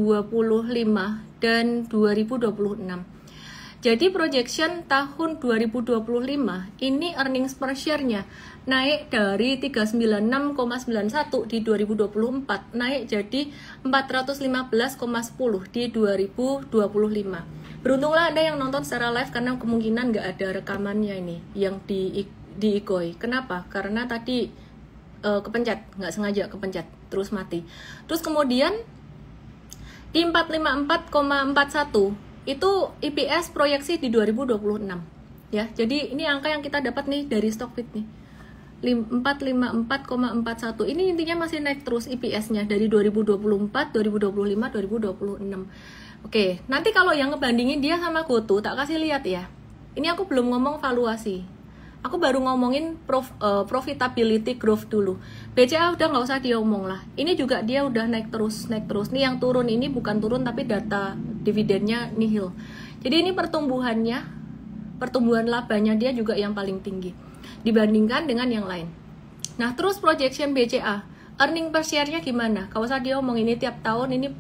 dan 2026. Jadi projection tahun 2025 ini earnings per share-nya naik dari 396,91 di 2024 naik jadi 415,10 di 2025. Beruntunglah Anda yang nonton secara live karena kemungkinan nggak ada rekamannya ini yang di Ikoi. Kenapa? Karena tadi kepencet, nggak sengaja kepencet, terus mati. Terus kemudian di 454,41 itu EPS proyeksi di 2026 ya. Jadi ini angka yang kita dapat nih dari Stockbit nih. 454,41. Ini intinya masih naik terus EPS-nya dari 2024, 2025, 2026. Oke, nanti kalau yang ngebandingin dia sama GoTo tak kasih lihat ya. Ini aku belum ngomong valuasi. Aku baru ngomongin profitability growth dulu. BCA udah nggak usah diomong lah. Ini juga dia udah naik terus. Nih yang turun ini bukan turun tapi data dividennya nihil. Jadi ini pertumbuhan labanya dia juga yang paling tinggi dibandingkan dengan yang lain. Nah, terus projection BCA, earning per share-nya gimana? Kalau usah diomong, ini tiap tahun ini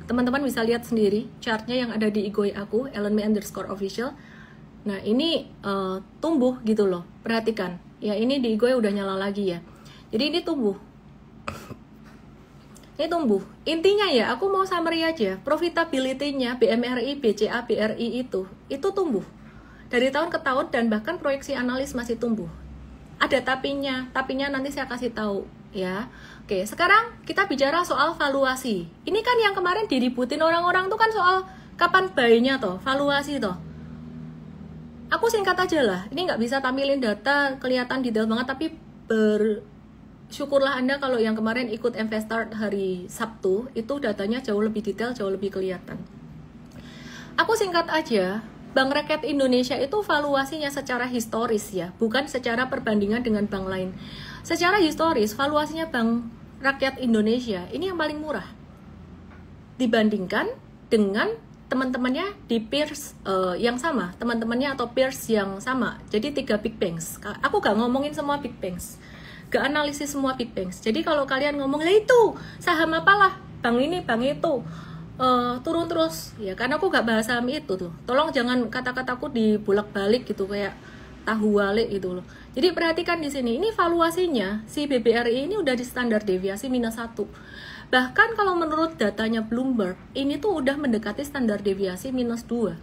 teman-teman bisa lihat sendiri chartnya yang ada di Ikoi aku @official. Nah, ini tumbuh gitu loh. Perhatikan. Ya, ini di Ikoi udah nyala lagi ya. Jadi ini tumbuh. Ini tumbuh. Intinya ya, aku mau summary aja. Profitability-nya BMRI, BCA, BRI itu tumbuh. Dari tahun ke tahun dan bahkan proyeksi analis masih tumbuh. Ada tapinya nanti saya kasih tahu ya. Oke, sekarang kita bicara soal valuasi. Ini kan yang kemarin diributin orang-orang tuh kan soal kapan buy-nya toh, valuasi toh. Aku singkat aja lah, ini nggak bisa tampilin data kelihatan detail banget, tapi bersyukurlah Anda kalau yang kemarin ikut Investart hari Sabtu, itu datanya jauh lebih detail, jauh lebih kelihatan. Aku singkat aja, Bank Rakyat Indonesia itu valuasinya secara historis ya, bukan secara perbandingan dengan bank lain. Secara historis, valuasinya Bank Rakyat Indonesia ini yang paling murah dibandingkan dengan teman-temannya di peers yang sama, teman-temannya atau peers yang sama. Jadi 3 big banks. Aku gak ngomongin semua big banks, gak analisis semua big banks. Jadi kalau kalian ngomong, lah itu saham apalah, bank ini, bank itu turun terus, ya karena aku gak bahas saham itu tuh. Tolong jangan kata-kataku dibolak-balik gitu kayak tahu walik gitu loh. Jadi perhatikan di sini, ini valuasinya si BBRI ini udah di standar deviasi -1. Bahkan kalau menurut datanya Bloomberg, ini tuh udah mendekati standar deviasi -2.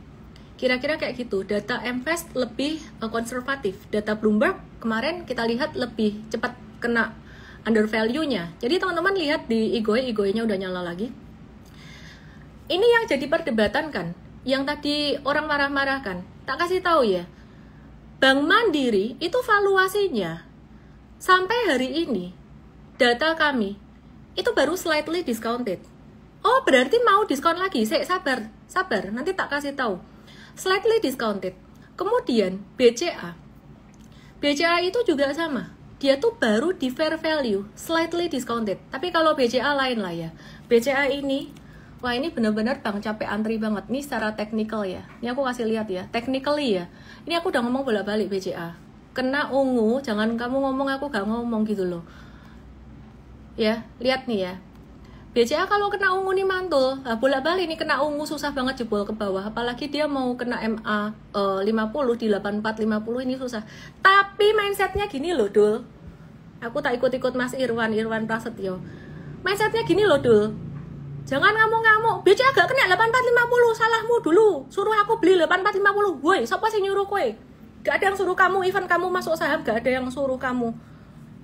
Kira-kira kayak gitu. Data Mfast lebih konservatif. Data Bloomberg kemarin kita lihat lebih cepat kena under value-nya. Jadi teman-teman lihat di IGOE-nya udah nyala lagi. Ini yang jadi perdebatan kan, yang tadi orang marah-marah kan. Tak kasih tahu ya. Bank Mandiri itu valuasinya sampai hari ini data kami itu baru slightly discounted. Oh, berarti mau diskon lagi. Sabar, nanti tak kasih tahu. Slightly discounted. Kemudian BCA itu juga sama. Dia tuh baru di fair value, slightly discounted. Tapi kalau BCA lain lah ya. BCA ini, wah ini benar-benar bank capek antri banget. Ini secara technical ya. Ini aku kasih lihat ya. Technically ya. Ini aku udah ngomong bolak-balik BCA. Kena ungu, jangan kamu ngomong aku gak ngomong gitu loh. Ya, lihat nih ya. BCA kalau kena ungu nih mantul. Nah, bolak-balik nih kena ungu susah banget jebol ke bawah. Apalagi dia mau kena MA 50 di 8450 ini susah. Tapi mindsetnya gini loh, Dul. Aku tak ikut-ikut Mas Irwan Prasetyo. Mindsetnya gini loh, Dul. Jangan ngamuk-ngamuk, BCA gak kena 8450, salahmu dulu. Suruh aku beli 8450. Woi, siapa sih nyuruh kowe? Gak ada yang suruh kamu, even kamu masuk saham, gak ada yang suruh kamu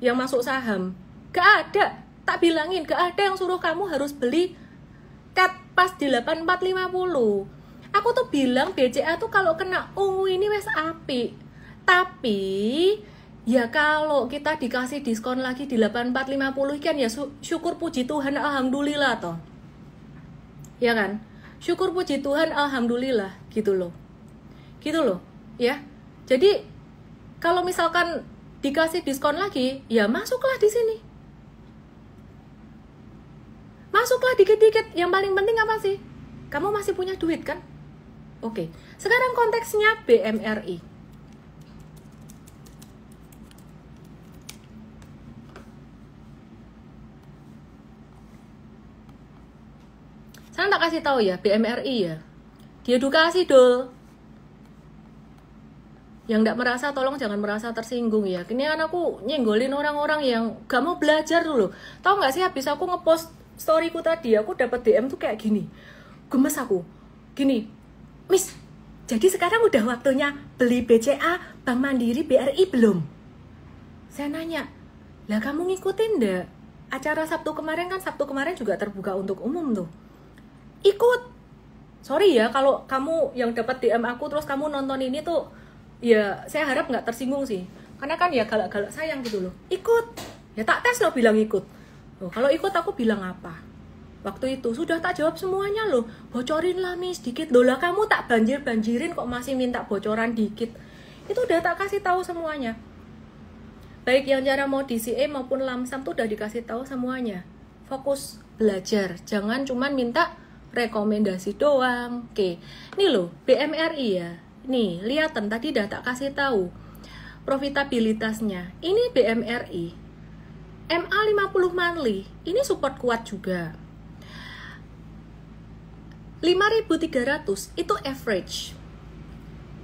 yang masuk saham. Gak ada. Tak bilangin, gak ada yang suruh kamu harus beli cut pas di 8450. Aku tuh bilang BCA tuh kalau kena ungu ini wes api. Tapi ya kalau kita dikasih diskon lagi di 8450 kan ya syukur puji Tuhan, alhamdulillah toh. Ya kan? Syukur puji Tuhan, alhamdulillah gitu loh. Gitu loh, ya. Jadi kalau misalkan dikasih diskon lagi, ya masuklah di sini. Masuklah dikit-dikit. Yang paling penting apa sih? Kamu masih punya duit kan? Oke. Sekarang konteksnya BMRI. Saya tak kasih tahu ya, BMRI ya. Diedukasi dul. Yang tidak merasa, tolong jangan merasa tersinggung ya. Kini kan aku nyenggolin orang-orang yang gak mau belajar dulu. Tahu nggak sih habis aku ngepost storyku tadi, aku dapat DM tuh kayak gini. Gemes aku. Gini, Miss, jadi sekarang udah waktunya beli BCA, Bank Mandiri, BRI belum? Saya nanya, lah kamu ngikutin ndak? Acara Sabtu kemarin kan, Sabtu kemarin juga terbuka untuk umum tuh. Ikut. Sorry ya kalau kamu yang dapat DM aku terus kamu nonton ini tuh, ya saya harap nggak tersinggung sih. Karena kan ya galak-galak sayang gitu loh. Ikut. Ya tak tes loh bilang ikut. Loh, kalau ikut aku bilang apa? Waktu itu sudah tak jawab semuanya loh. Bocorin lah Miss dikit. Loh lah kamu tak banjir-banjirin kok masih minta bocoran dikit. Itu udah tak kasih tahu semuanya. Baik yang cara mau DCA maupun lamsam tuh udah dikasih tahu semuanya. Fokus belajar. Jangan cuman minta rekomendasi doang. Oke. Nih loh, BMRI ya. Nih, lihatan tadi udah tak kasih tahu profitabilitasnya. Ini BMRI. MA50 monthly, ini support kuat juga. 5.300 itu average.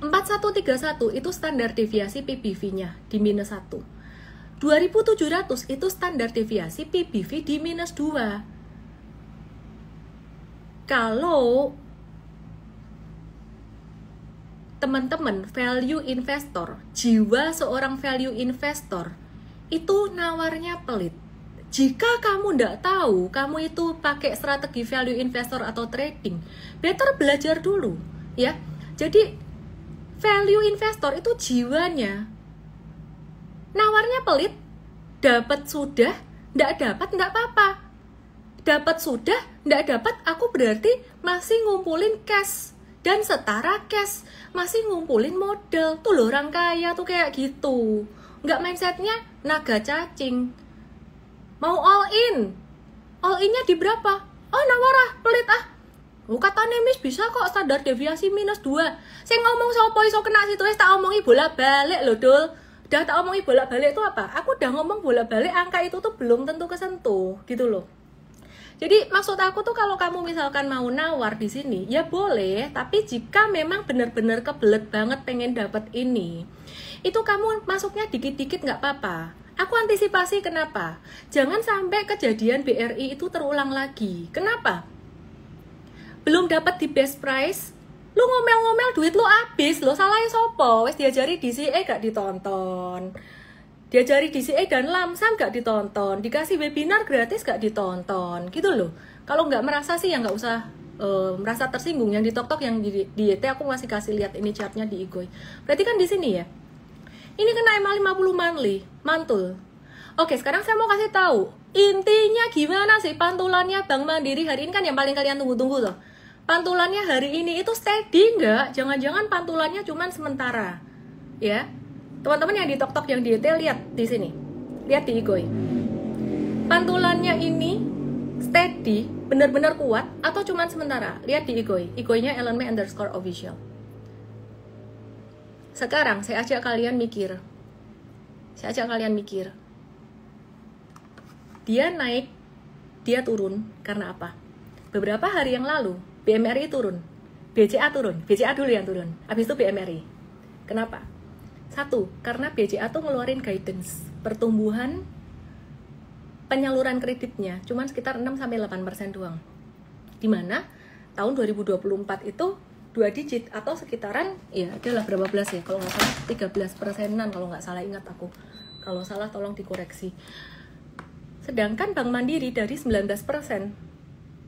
4131 itu standar deviasi PBV-nya di -1. 2.700 itu standar deviasi PBV di -2. Kalau teman-teman value investor, jiwa seorang value investor itu nawarnya pelit. Jika kamu nggak tahu, kamu itu pakai strategi value investor atau trading, better belajar dulu, ya. Jadi value investor itu jiwanya. Nawarnya pelit, dapat sudah, nggak dapat nggak apa-apa. Dapat sudah, nggak dapat, aku berarti masih ngumpulin cash. Dan setara cash, masih ngumpulin modal. Tuh loh, orang kaya tuh kayak gitu. Nggak mindsetnya naga cacing. Mau all in. All innya di berapa? Oh, nawar ah, pelit ah. Katanya Miss bisa kok standar deviasi -2. Saya ngomong sopo iso kena situ, tak omongi bolak-balik loh, Dul. Udah tak omongi bolak-balik itu apa? Aku udah ngomong bolak-balik, angka itu tuh belum tentu kesentuh, gitu loh. Jadi maksud aku tuh kalau kamu misalkan mau nawar di sini, ya boleh, tapi jika memang benar-benar kebelet banget pengen dapat ini, itu kamu masuknya dikit-dikit nggak apa-apa. Aku antisipasi kenapa? Jangan sampai kejadian BRI itu terulang lagi. Kenapa? Belum dapat di best price, lu ngomel-ngomel duit lu habis, lo salahnya sopo? Wes diajari DCA gak ditonton. Diajari DCA dan lamsam gak ditonton, dikasih webinar gratis gak ditonton, gitu loh. Kalau nggak merasa sih ya nggak usah merasa tersinggung. Yang di TokTok, yang di YT aku masih kasih lihat ini chartnya di Igoy. Berarti kan di sini ya. Ini kena EMA 50 monthly, mantul. Oke, sekarang saya mau kasih tahu intinya gimana sih pantulannya Bank Mandiri hari ini, kan yang paling kalian tunggu-tunggu tuh. Pantulannya hari ini itu steady nggak? Jangan-jangan pantulannya cuman sementara, ya. Teman-teman yang di TokTok, yang di detail, lihat di sini, lihat di Igoy. Pantulannya ini steady, benar-benar kuat atau cuman sementara? Lihat di Igoy. Igoynya @ellenme_official. Sekarang saya ajak kalian mikir. Dia naik, dia turun karena apa? Beberapa hari yang lalu BMRI turun, BCA turun, BCA dulu yang turun, habis itu BMRI. Kenapa? Satu, karena BCA tuh ngeluarin guidance pertumbuhan penyaluran kreditnya cuman sekitar 6-8% doang. Dimana tahun 2024 itu 2 digit atau sekitaran, ya adalah berapa belas ya, kalau nggak salah 13%-an kalau nggak salah, ingat aku. Kalau salah tolong dikoreksi. Sedangkan Bank Mandiri dari 19%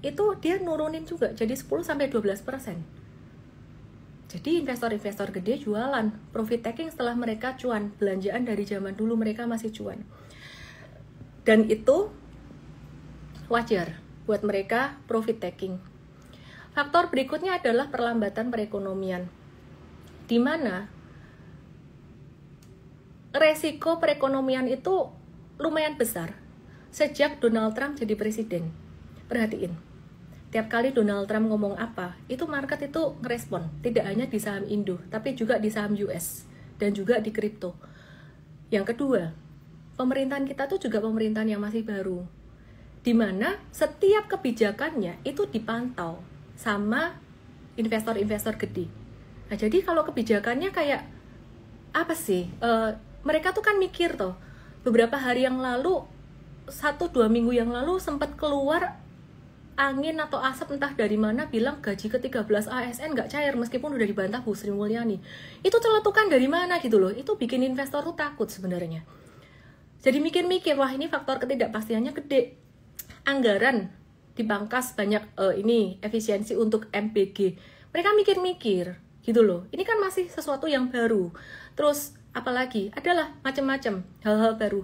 itu dia nurunin juga jadi 10-12%. Jadi investor-investor gede jualan, profit taking setelah mereka cuan, belanjaan dari zaman dulu mereka masih cuan. Dan itu wajar buat mereka profit taking. Faktor berikutnya adalah perlambatan perekonomian, di mana resiko perekonomian itu lumayan besar sejak Donald Trump jadi presiden. Perhatiin. Tiap kali Donald Trump ngomong apa, itu market itu ngerespon. Tidak hanya di saham Indo, tapi juga di saham US dan juga di kripto. Yang kedua, pemerintahan kita tuh juga pemerintahan yang masih baru, di mana setiap kebijakannya itu dipantau sama investor-investor gede. Nah, jadi kalau kebijakannya kayak apa sih? Mereka tuh kan mikir tuh. Beberapa hari yang lalu, 1-2 minggu yang lalu sempat keluar angin atau asap entah dari mana bilang gaji ke-13 ASN nggak cair meskipun udah dibantah Bu Sri Mulyani. Itu celetukan dari mana gitu loh. Itu bikin investor tuh takut sebenarnya. Jadi mikir-mikir, wah ini faktor ketidakpastiannya gede. Anggaran dipangkas banyak, ini efisiensi untuk MBG. Mereka mikir-mikir gitu loh. Ini kan masih sesuatu yang baru. Terus apalagi adalah macam-macam hal-hal baru.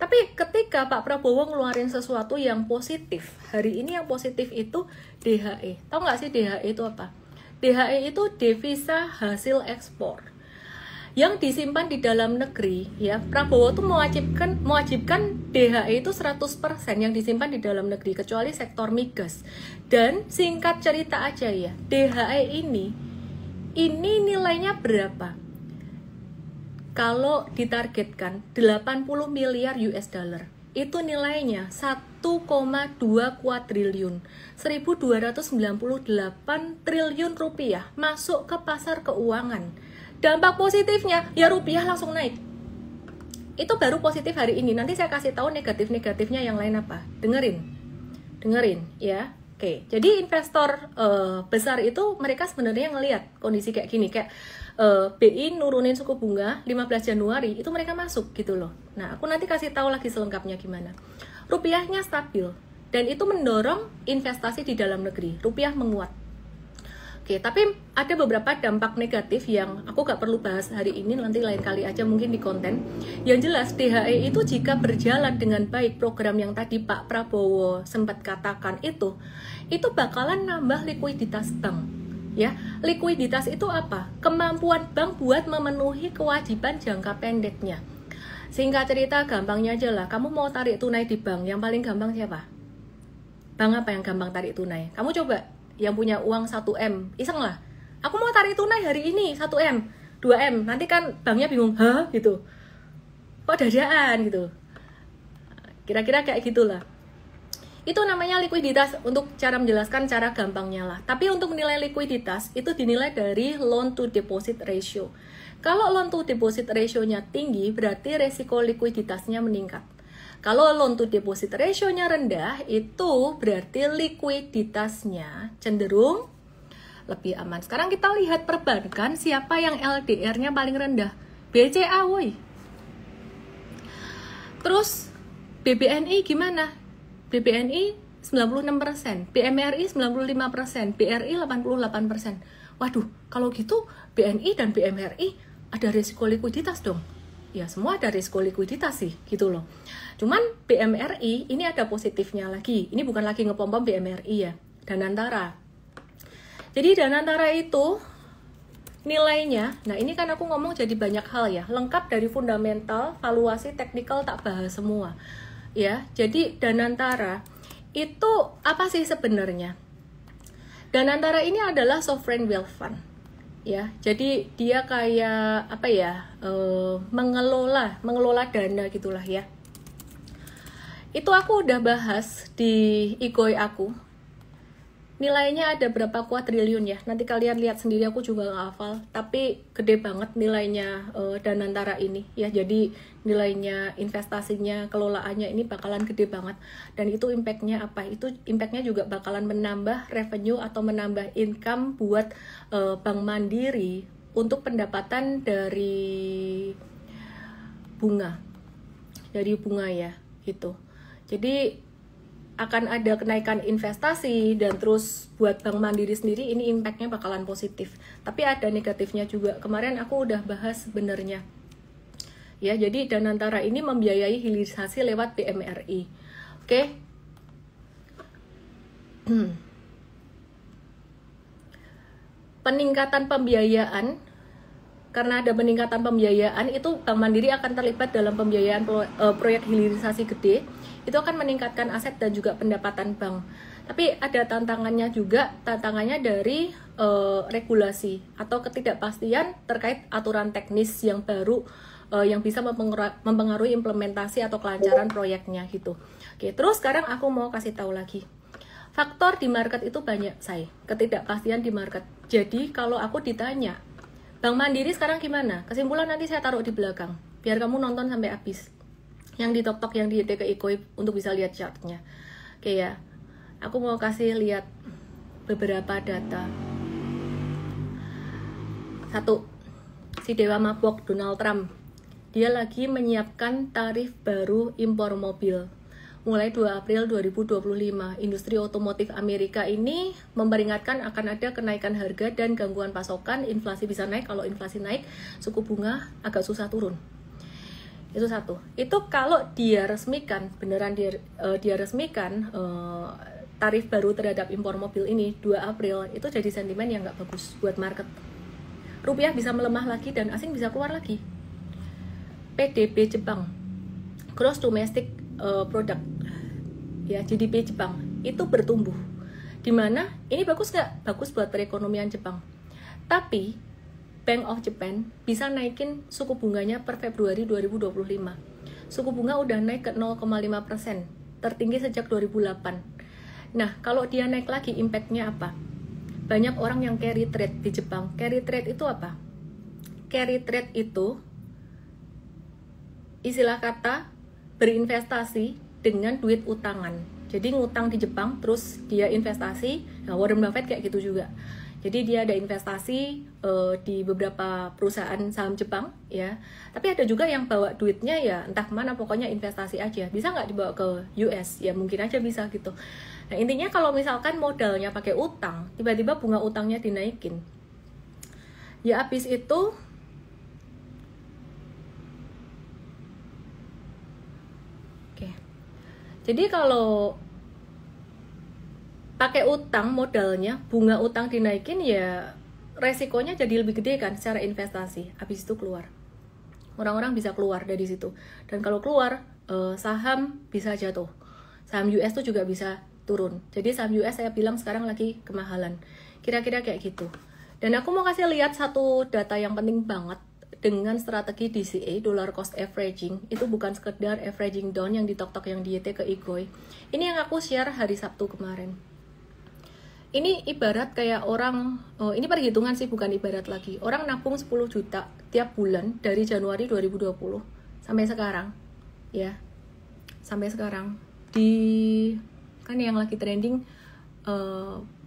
Tapi ketika Pak Prabowo ngeluarin sesuatu yang positif, hari ini yang positif itu DHE. Tahu nggak sih DHE itu apa? DHE itu devisa hasil ekspor yang disimpan di dalam negeri, ya. Prabowo tuh mewajibkan DHE itu 100% yang disimpan di dalam negeri kecuali sektor migas. Dan singkat cerita aja ya, DHE ini nilainya berapa? Kalau ditargetkan 80 miliar US dollar, itu nilainya 1,2 kuadriliun, 1.298 triliun rupiah masuk ke pasar keuangan. Dampak positifnya, ya rupiah langsung naik. Itu baru positif hari ini. Nanti saya kasih tahu negatif-negatifnya yang lain apa. Dengerin ya. Oke, jadi investor besar itu mereka sebenarnya ngelihat kondisi kayak gini, kayak BI nurunin suku bunga 15 Januari, itu mereka masuk gitu loh. Nah, aku nanti kasih tahu lagi selengkapnya gimana. rupiahnya stabil, dan itu mendorong investasi di dalam negeri, rupiah menguat. Oke, tapi ada beberapa dampak negatif yang aku gak perlu bahas hari ini, nanti lain kali aja mungkin di konten. Yang jelas DHE itu jika berjalan dengan baik, program yang tadi Pak Prabowo sempat katakan itu bakalan nambah likuiditas bank. Ya, likuiditas itu apa? Kemampuan bank buat memenuhi kewajiban jangka pendeknya. Singkat cerita, gampangnya aja lah, kamu mau tarik tunai di bank, yang paling gampang siapa? Bank apa yang gampang tarik tunai? Kamu coba, yang punya uang 1M, iseng lah, aku mau tarik tunai hari ini 1M, 2M, nanti kan banknya bingung, hah? Gitu, kok dadaan gitu, kira-kira kayak gitulah. Itu namanya likuiditas, untuk cara menjelaskan cara gampangnya lah. Tapi untuk menilai likuiditas, itu dinilai dari loan to deposit ratio. Kalau loan to deposit ratio-nya tinggi, berarti resiko likuiditasnya meningkat. Kalau loan to deposit ratio-nya rendah, itu berarti likuiditasnya cenderung lebih aman. Sekarang kita lihat perbankan, siapa yang LDR-nya paling rendah? BCA, woi. Terus BBNI gimana? BBNI 96%, BMRI 95%, BRI 88%. Waduh, kalau gitu BNI dan BMRI ada risiko likuiditas dong. Ya, semua ada risiko likuiditas sih, gitu loh. Cuman BMRI ini ada positifnya lagi. Ini bukan lagi ngepom-pom BMRI ya, Danantara. Jadi Danantara itu nilainya, nah ini kan aku ngomong jadi banyak hal ya, lengkap dari fundamental, valuasi, teknikal tak bahas semua. Ya, jadi Danantara itu apa sih sebenarnya? Danantara ini adalah sovereign wealth fund. Ya, jadi dia kayak apa ya, mengelola dana gitulah ya. Itu aku udah bahas di Igoi aku. Nilainya ada berapa kuadriliun ya, nanti kalian lihat sendiri, aku juga nggak hafal, tapi gede banget nilainya Danantara ini ya. Jadi nilainya, investasinya, kelolaannya ini bakalan gede banget. Dan itu impactnya apa? Itu impactnya juga bakalan menambah revenue atau menambah income buat Bank Mandiri untuk pendapatan dari bunga ya gitu. Jadi akan ada kenaikan investasi, dan terus buat Bank Mandiri sendiri ini impactnya bakalan positif. Tapi ada negatifnya juga, kemarin aku udah bahas sebenarnya. Ya, jadi Danantara ini membiayai hilirisasi lewat BMRI. Oke. Peningkatan pembiayaan, karena ada peningkatan pembiayaan, itu Bank Mandiri akan terlibat dalam pembiayaan proyek hilirisasi gede. Itu akan meningkatkan aset dan juga pendapatan bank. Tapi ada tantangannya juga, tantangannya dari regulasi atau ketidakpastian terkait aturan teknis yang baru yang bisa mempengaruhi implementasi atau kelancaran proyeknya gitu. Oke, terus sekarang aku mau kasih tahu lagi. Faktor di market itu banyak, ketidakpastian di market. Jadi kalau aku ditanya, Bank Mandiri sekarang gimana? Kesimpulan nanti saya taruh di belakang, biar kamu nonton sampai habis. Yang di TokTok, yang di DK Ikoi untuk bisa lihat chartnya. Oke ya, aku mau kasih lihat beberapa data. 1. Si Dewa Mabok Donald Trump, dia lagi menyiapkan tarif baru impor mobil. Mulai 2 April 2025, industri otomotif Amerika ini memperingatkan akan ada kenaikan harga dan gangguan pasokan, inflasi bisa naik. Kalau inflasi naik, suku bunga agak susah turun. Itu 1. Itu kalau dia resmikan, beneran dia resmikan tarif baru terhadap impor mobil ini 2 April, itu jadi sentimen yang nggak bagus buat market. Rupiah bisa melemah lagi dan asing bisa keluar lagi. PDB Jepang, Gross Domestic Product, ya, GDP Jepang itu bertumbuh. Dimana ini bagus nggak? Bagus buat perekonomian Jepang. Tapi Bank of Japan bisa naikin suku bunganya per Februari 2025. Suku bunga udah naik ke 0,5%, tertinggi sejak 2008. Nah, kalau dia naik lagi, impactnya apa? Banyak orang yang carry trade di Jepang. Carry trade itu apa? Carry trade itu istilah kata berinvestasi dengan duit utangan. Jadi ngutang di Jepang, terus dia investasi. Nah, Warren Buffett kayak gitu juga. Jadi dia ada investasi di beberapa perusahaan saham Jepang ya. Tapi ada juga yang bawa duitnya ya entah kemana, pokoknya investasi aja. Bisa nggak dibawa ke US? Ya mungkin aja bisa gitu. Nah intinya kalau misalkan modalnya pakai utang, tiba-tiba bunga utangnya dinaikin, ya habis itu jadi kalau pakai utang modalnya, bunga utang dinaikin ya resikonya jadi lebih gede kan secara investasi. Habis itu keluar. Orang-orang bisa keluar dari situ. Dan kalau keluar, saham bisa jatuh. Saham US tuh juga bisa turun. Jadi saham US saya bilang sekarang lagi kemahalan. Kira-kira kayak gitu. Dan aku mau kasih lihat satu data yang penting banget. Dengan strategi DCA, dollar cost averaging, itu bukan sekedar averaging down yang di tok-tok yang di YT ke Igoi. Ini yang aku share hari Sabtu kemarin. Ini ibarat kayak orang, ini perhitungan sih bukan ibarat lagi. Orang nabung 10 juta tiap bulan dari Januari 2020 sampai sekarang. Ya, sampai sekarang. Kan yang lagi trending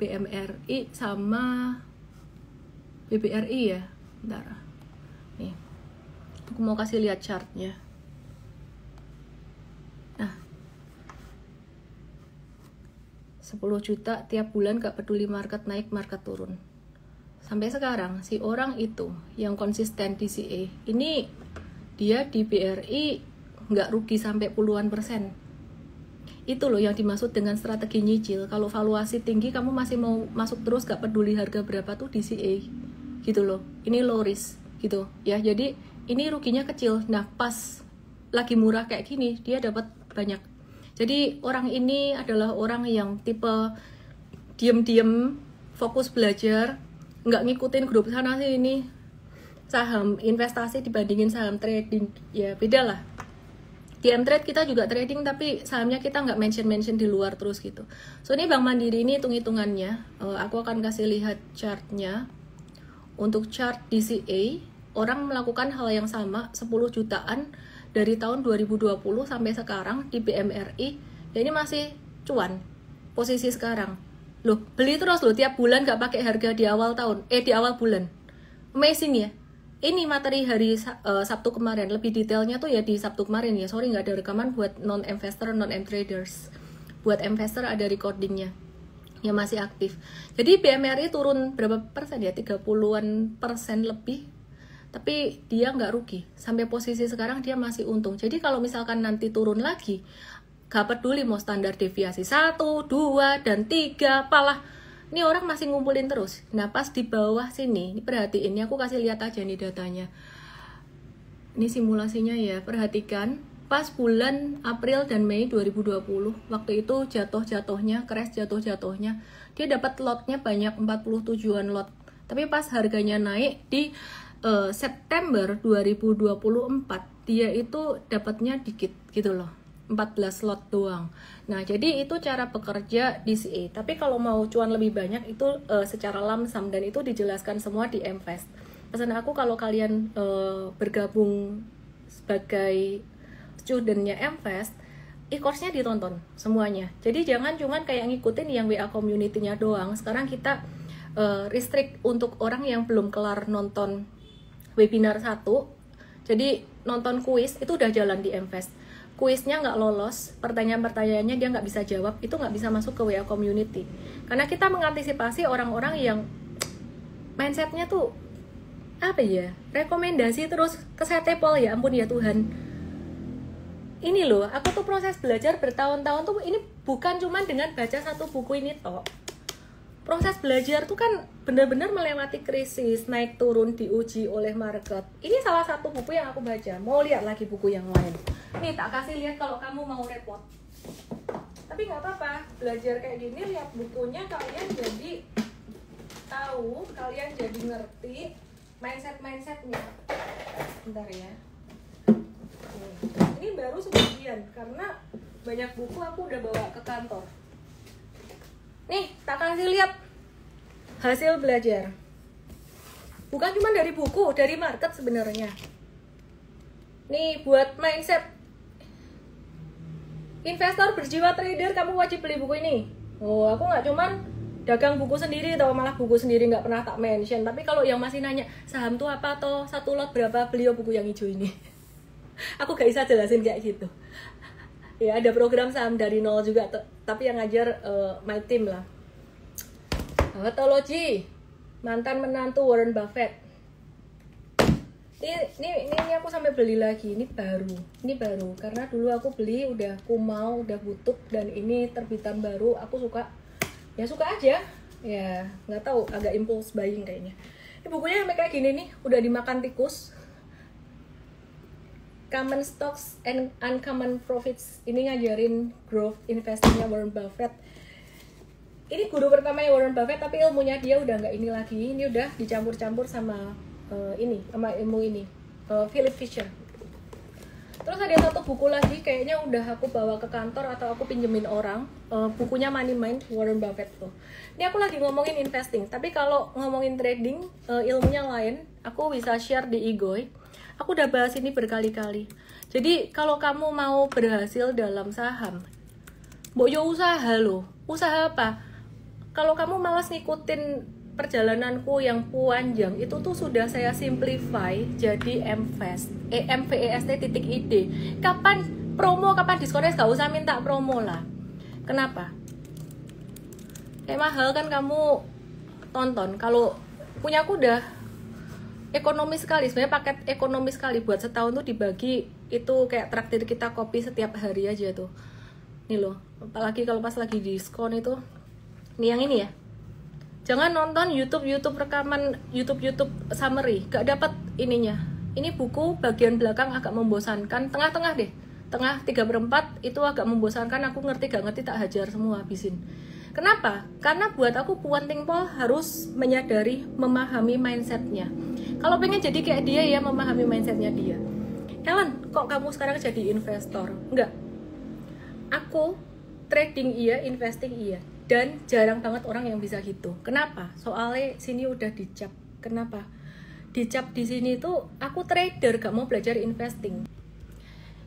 BMRI sama BBRI ya. Bentar. Nih, aku mau kasih lihat chartnya. Nah, 10 juta tiap bulan gak peduli market naik, market turun. Sampai sekarang, si orang itu yang konsisten DCA, ini dia di BRI gak rugi sampai puluhan persen. Itu loh yang dimaksud dengan strategi nyicil. Kalau valuasi tinggi, kamu masih mau masuk terus gak peduli harga berapa tuh DCA. Gitu loh, ini low risk. Gitu ya, jadi ini ruginya kecil. Nah pas lagi murah kayak gini dia dapat banyak. Jadi orang ini adalah orang yang tipe diem-diem fokus belajar, nggak ngikutin grup sana sih. Ini saham investasi dibandingin saham trading ya beda lah. Di M-Trade kita juga trading tapi sahamnya kita nggak mention di luar terus gitu. So ini Bank Mandiri ini hitung-hitungannya, aku akan kasih lihat chartnya. Untuk chart DCA orang melakukan hal yang sama 10 jutaan dari tahun 2020 sampai sekarang di BMRI ya ini masih cuan posisi sekarang loh, beli terus loh tiap bulan gak pakai harga di awal tahun di awal bulan. Amazing ya. Ini materi hari Sabtu kemarin, lebih detailnya tuh ya di Sabtu kemarin ya, sorry gak ada rekaman buat non-investor, non-M-traders. Buat investor ada recordingnya ya, masih aktif. Jadi BMRI turun berapa persen ya, 30-an persen lebih, tapi dia nggak rugi. Sampai posisi sekarang dia masih untung. Jadi kalau misalkan nanti turun lagi, gak peduli mau standar deviasi 1, 2, dan 3, apalah. Ini orang masih ngumpulin terus. Nah pas di bawah sini, ini perhatiin, ini aku kasih lihat aja nih datanya. Ini simulasinya ya, perhatikan. Pas bulan April dan Mei 2020, waktu itu jatuh-jatuhnya, crash jatuh-jatuhnya, dia dapat lotnya banyak, 47-an lot. Tapi pas harganya naik di September 2024 dia itu dapatnya dikit gitu loh, 14 slot doang. Nah jadi itu cara bekerja DCA. Tapi kalau mau cuan lebih banyak itu secara lump sum, dan itu dijelaskan semua di Mvest. Pesan aku kalau kalian bergabung sebagai studentnya Mvest, e-course-nya ditonton semuanya. Jadi jangan cuman kayak ngikutin yang WA community-nya doang. Sekarang kita restrict untuk orang yang belum kelar nonton webinar 1, jadi nonton kuis itu udah jalan di Mvest. Kuisnya nggak lolos, pertanyaan-pertanyaannya dia nggak bisa jawab, itu nggak bisa masuk ke WA community. Karena kita mengantisipasi orang-orang yang mindsetnya tuh apa ya, rekomendasi terus ke setepol, ya ampun ya Tuhan. Ini loh, aku tuh proses belajar bertahun-tahun tuh ini bukan cuma dengan baca satu buku ini toh. Proses belajar tuh kan benar-benar melewati krisis, naik turun, diuji oleh market. Ini salah satu buku yang aku baca. Mau lihat lagi buku yang lain? Nih tak kasih lihat kalau kamu mau repot. Tapi nggak apa-apa, belajar kayak gini lihat bukunya, kalian jadi tahu, kalian jadi ngerti mindsetnya. Bentar ya. Ini baru sebagian karena banyak buku aku udah bawa ke kantor. Nih, tak kasih lihat hasil belajar. Bukan cuma dari buku, dari market sebenarnya. Nih, buat mindset investor berjiwa trader, kamu wajib beli buku ini. Oh, aku nggak cuman dagang buku sendiri atau malah buku sendiri nggak pernah tak mention. Tapi kalau yang masih nanya saham tuh apa atau satu lot berapa, beliau buku yang hijau ini. Aku gak bisa jelasin kayak gitu. Ya ada program saham dari nol juga, tapi yang ngajar my team lah. Patologi, mantan menantu Warren Buffett. Ini aku sampai beli lagi, ini baru karena dulu aku beli udah kumau, udah butut, dan ini terbitan baru. Aku suka aja ya, nggak tahu, agak impulse buying kayaknya. Ini bukunya sampai kayak gini nih, udah dimakan tikus. Common Stocks and Uncommon Profits, ini ngajarin growth investingnya Warren Buffett. Ini guru pertamanya Warren Buffett, tapi ilmunya dia udah nggak ini lagi, ini udah dicampur-campur sama sama ilmu ini, Philip Fisher. Terus ada satu buku lagi, kayaknya udah aku bawa ke kantor atau aku pinjemin orang, bukunya Money Mind Warren Buffett tuh. Ini aku lagi ngomongin investing, tapi kalau ngomongin trading, ilmunya lain, aku bisa share di Igoy. Aku udah bahas ini berkali-kali. Jadi kalau kamu mau berhasil dalam saham, mbok yo usaha loh. Usaha apa? Kalau kamu malas ngikutin perjalananku yang panjang, itu tuh sudah saya simplify jadi mvest.id. Kapan promo, kapan diskonnya, gak usah minta promo lah. Kenapa? Kayak mahal kan kamu tonton. Kalau punya aku udah ekonomis sekali, sebenarnya paket ekonomis sekali, buat setahun tuh dibagi, itu kayak traktir kita kopi setiap hari aja tuh. Nih loh, apalagi kalau pas lagi diskon itu. Nih yang ini ya. Jangan nonton YouTube rekaman, YouTube summary, gak dapat ininya. Ini buku bagian belakang agak membosankan, tengah-tengah deh, tengah 3/4 itu agak membosankan. Aku ngerti gak ngerti tak hajar semua, habisin. Kenapa? Karena buat aku Puanting Pol harus menyadari, memahami mindsetnya. Kalau pengen jadi kayak dia ya, memahami mindsetnya dia. Helen, kok kamu sekarang jadi investor? Enggak. Aku trading iya, investing iya. Dan jarang banget orang yang bisa gitu. Kenapa? Soalnya sini udah dicap. Kenapa? Dicap di sini tuh aku trader, gak mau belajar investing.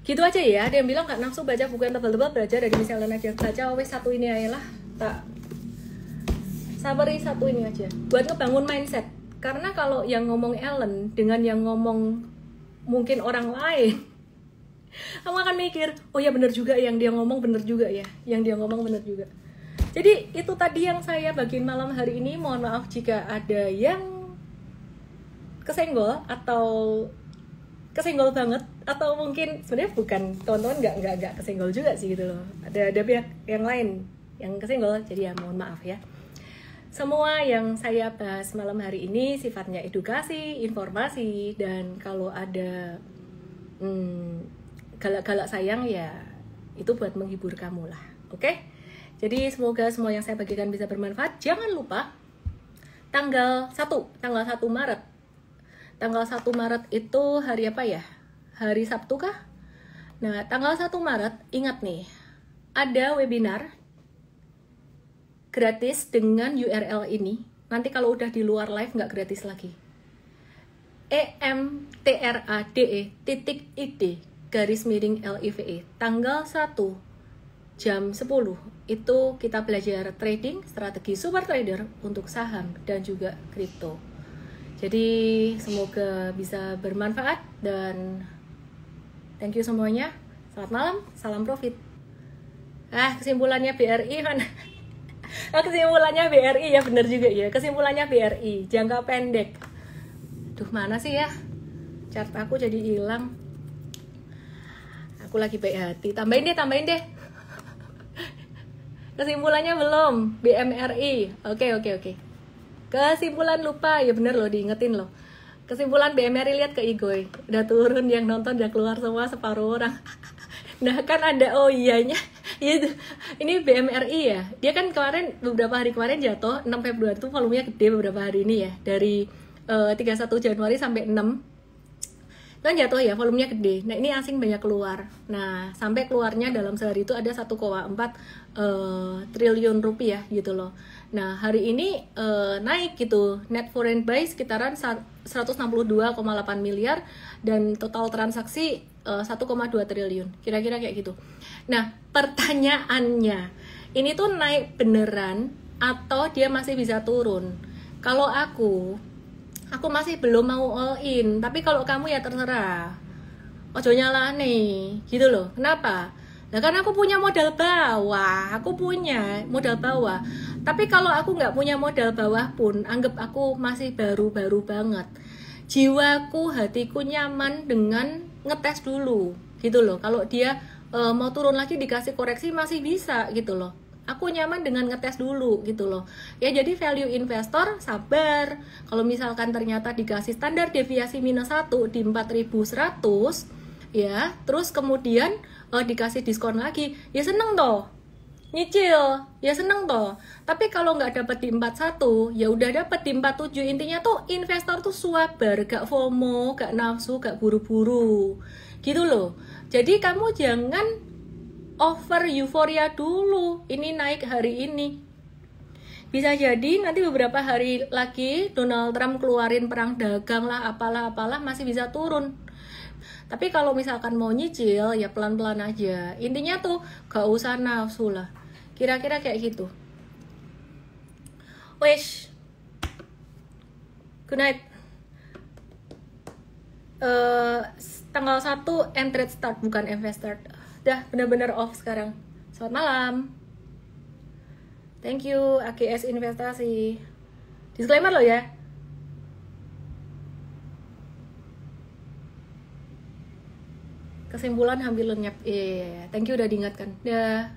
Gitu aja ya. Ada yang bilang gak nafsu baca buku yang tebal-tebal, belajar dari misalnya aja. Baca wes satu ini aja lah. Tak sabari satu ini aja. Buat ngebangun mindset. Karena kalau yang ngomong Ellen dengan yang ngomong mungkin orang lain, kamu akan mikir, oh ya bener juga yang dia ngomong, bener juga ya. Yang dia ngomong bener juga. Jadi itu tadi yang saya bagiin malam hari ini. Mohon maaf jika ada yang kesenggol atau kesenggol banget, atau mungkin sebenarnya bukan, teman-teman nggak kesenggol juga sih gitu loh. Ada pihak yang lain yang kesenggol, jadi ya mohon maaf ya. Semua yang saya bahas malam hari ini sifatnya edukasi, informasi, dan kalau ada galak-galak sayang ya itu buat menghibur kamu lah, oke? Jadi semoga semua yang saya bagikan bisa bermanfaat. Jangan lupa tanggal 1 Maret. Tanggal 1 Maret itu hari apa ya? Hari Sabtu kah? Nah, tanggal 1 Maret ingat nih, ada webinar gratis dengan URL ini. Nanti kalau udah di luar live nggak gratis lagi. emtrade.id _live tanggal 1 jam 10 itu kita belajar trading, strategi super trader untuk saham dan juga kripto. Jadi semoga bisa bermanfaat dan thank you semuanya. Selamat malam, salam profit. Kesimpulannya BRI mana? Kesimpulannya BRI ya, bener juga ya. Kesimpulannya BRI jangka pendek. Duh, mana sih ya? Chart aku jadi hilang. Aku lagi baik hati. Tambahin deh. Kesimpulannya belum, BMRI. Oke. Kesimpulan lupa, ya bener loh, diingetin loh. Kesimpulan BMRI, lihat ke Igoy. Udah turun, yang nonton udah keluar semua, separuh orang. Nah kan ada, oh iyanya. Ini BMRI ya. Dia kan kemarin, beberapa hari kemarin jatuh, 6 Februari tuh volumenya gede beberapa hari ini ya. Dari 31 Januari sampai 6 kan jatuh ya, volumenya gede. Nah ini asing banyak keluar. Nah sampai keluarnya dalam sehari itu ada 1,4 triliun rupiah gitu loh. Nah hari ini naik gitu, net foreign buy sekitaran 162,8 miliar dan total transaksi 1,2 triliun, kira-kira kayak gitu. Nah pertanyaannya, ini tuh naik beneran atau dia masih bisa turun. Kalau aku masih belum mau all in, tapi kalau kamu ya terserah. Ojo nyalane, gitu loh. Kenapa? Nah, karena aku punya modal bawah, Tapi kalau aku nggak punya modal bawah pun, anggap aku masih baru-baru banget. Jiwaku, hatiku nyaman dengan ngetes dulu, gitu loh. Kalau dia mau turun lagi dikasih koreksi masih bisa, gitu loh. Aku nyaman dengan ngetes dulu, gitu loh. Ya, jadi value investor sabar. Kalau misalkan ternyata dikasih standar deviasi -1 di 4100, ya, terus kemudian dikasih diskon lagi, ya seneng toh, nyicil, ya seneng toh. Tapi kalau nggak dapet di 41, ya udah dapet di 47. Intinya tuh investor tuh sabar, gak FOMO, gak nafsu, gak buru-buru, gitu loh. Jadi kamu jangan over euforia dulu, ini naik hari ini, bisa jadi nanti beberapa hari lagi Donald Trump keluarin perang dagang lah, apalah masih bisa turun. Tapi kalau misalkan mau nyicil, ya pelan-pelan aja. Intinya tuh gak usah nafsu lah. Kira-kira kayak gitu. Wish. Good night. Tanggal 1 end trade start, bukan invest start. Dah bener-bener off sekarang. Selamat malam. Thank you AGS Investasi. Disclaimer lo ya. Kesimpulan hampir lenyap. Thank you udah diingatkan. Dah.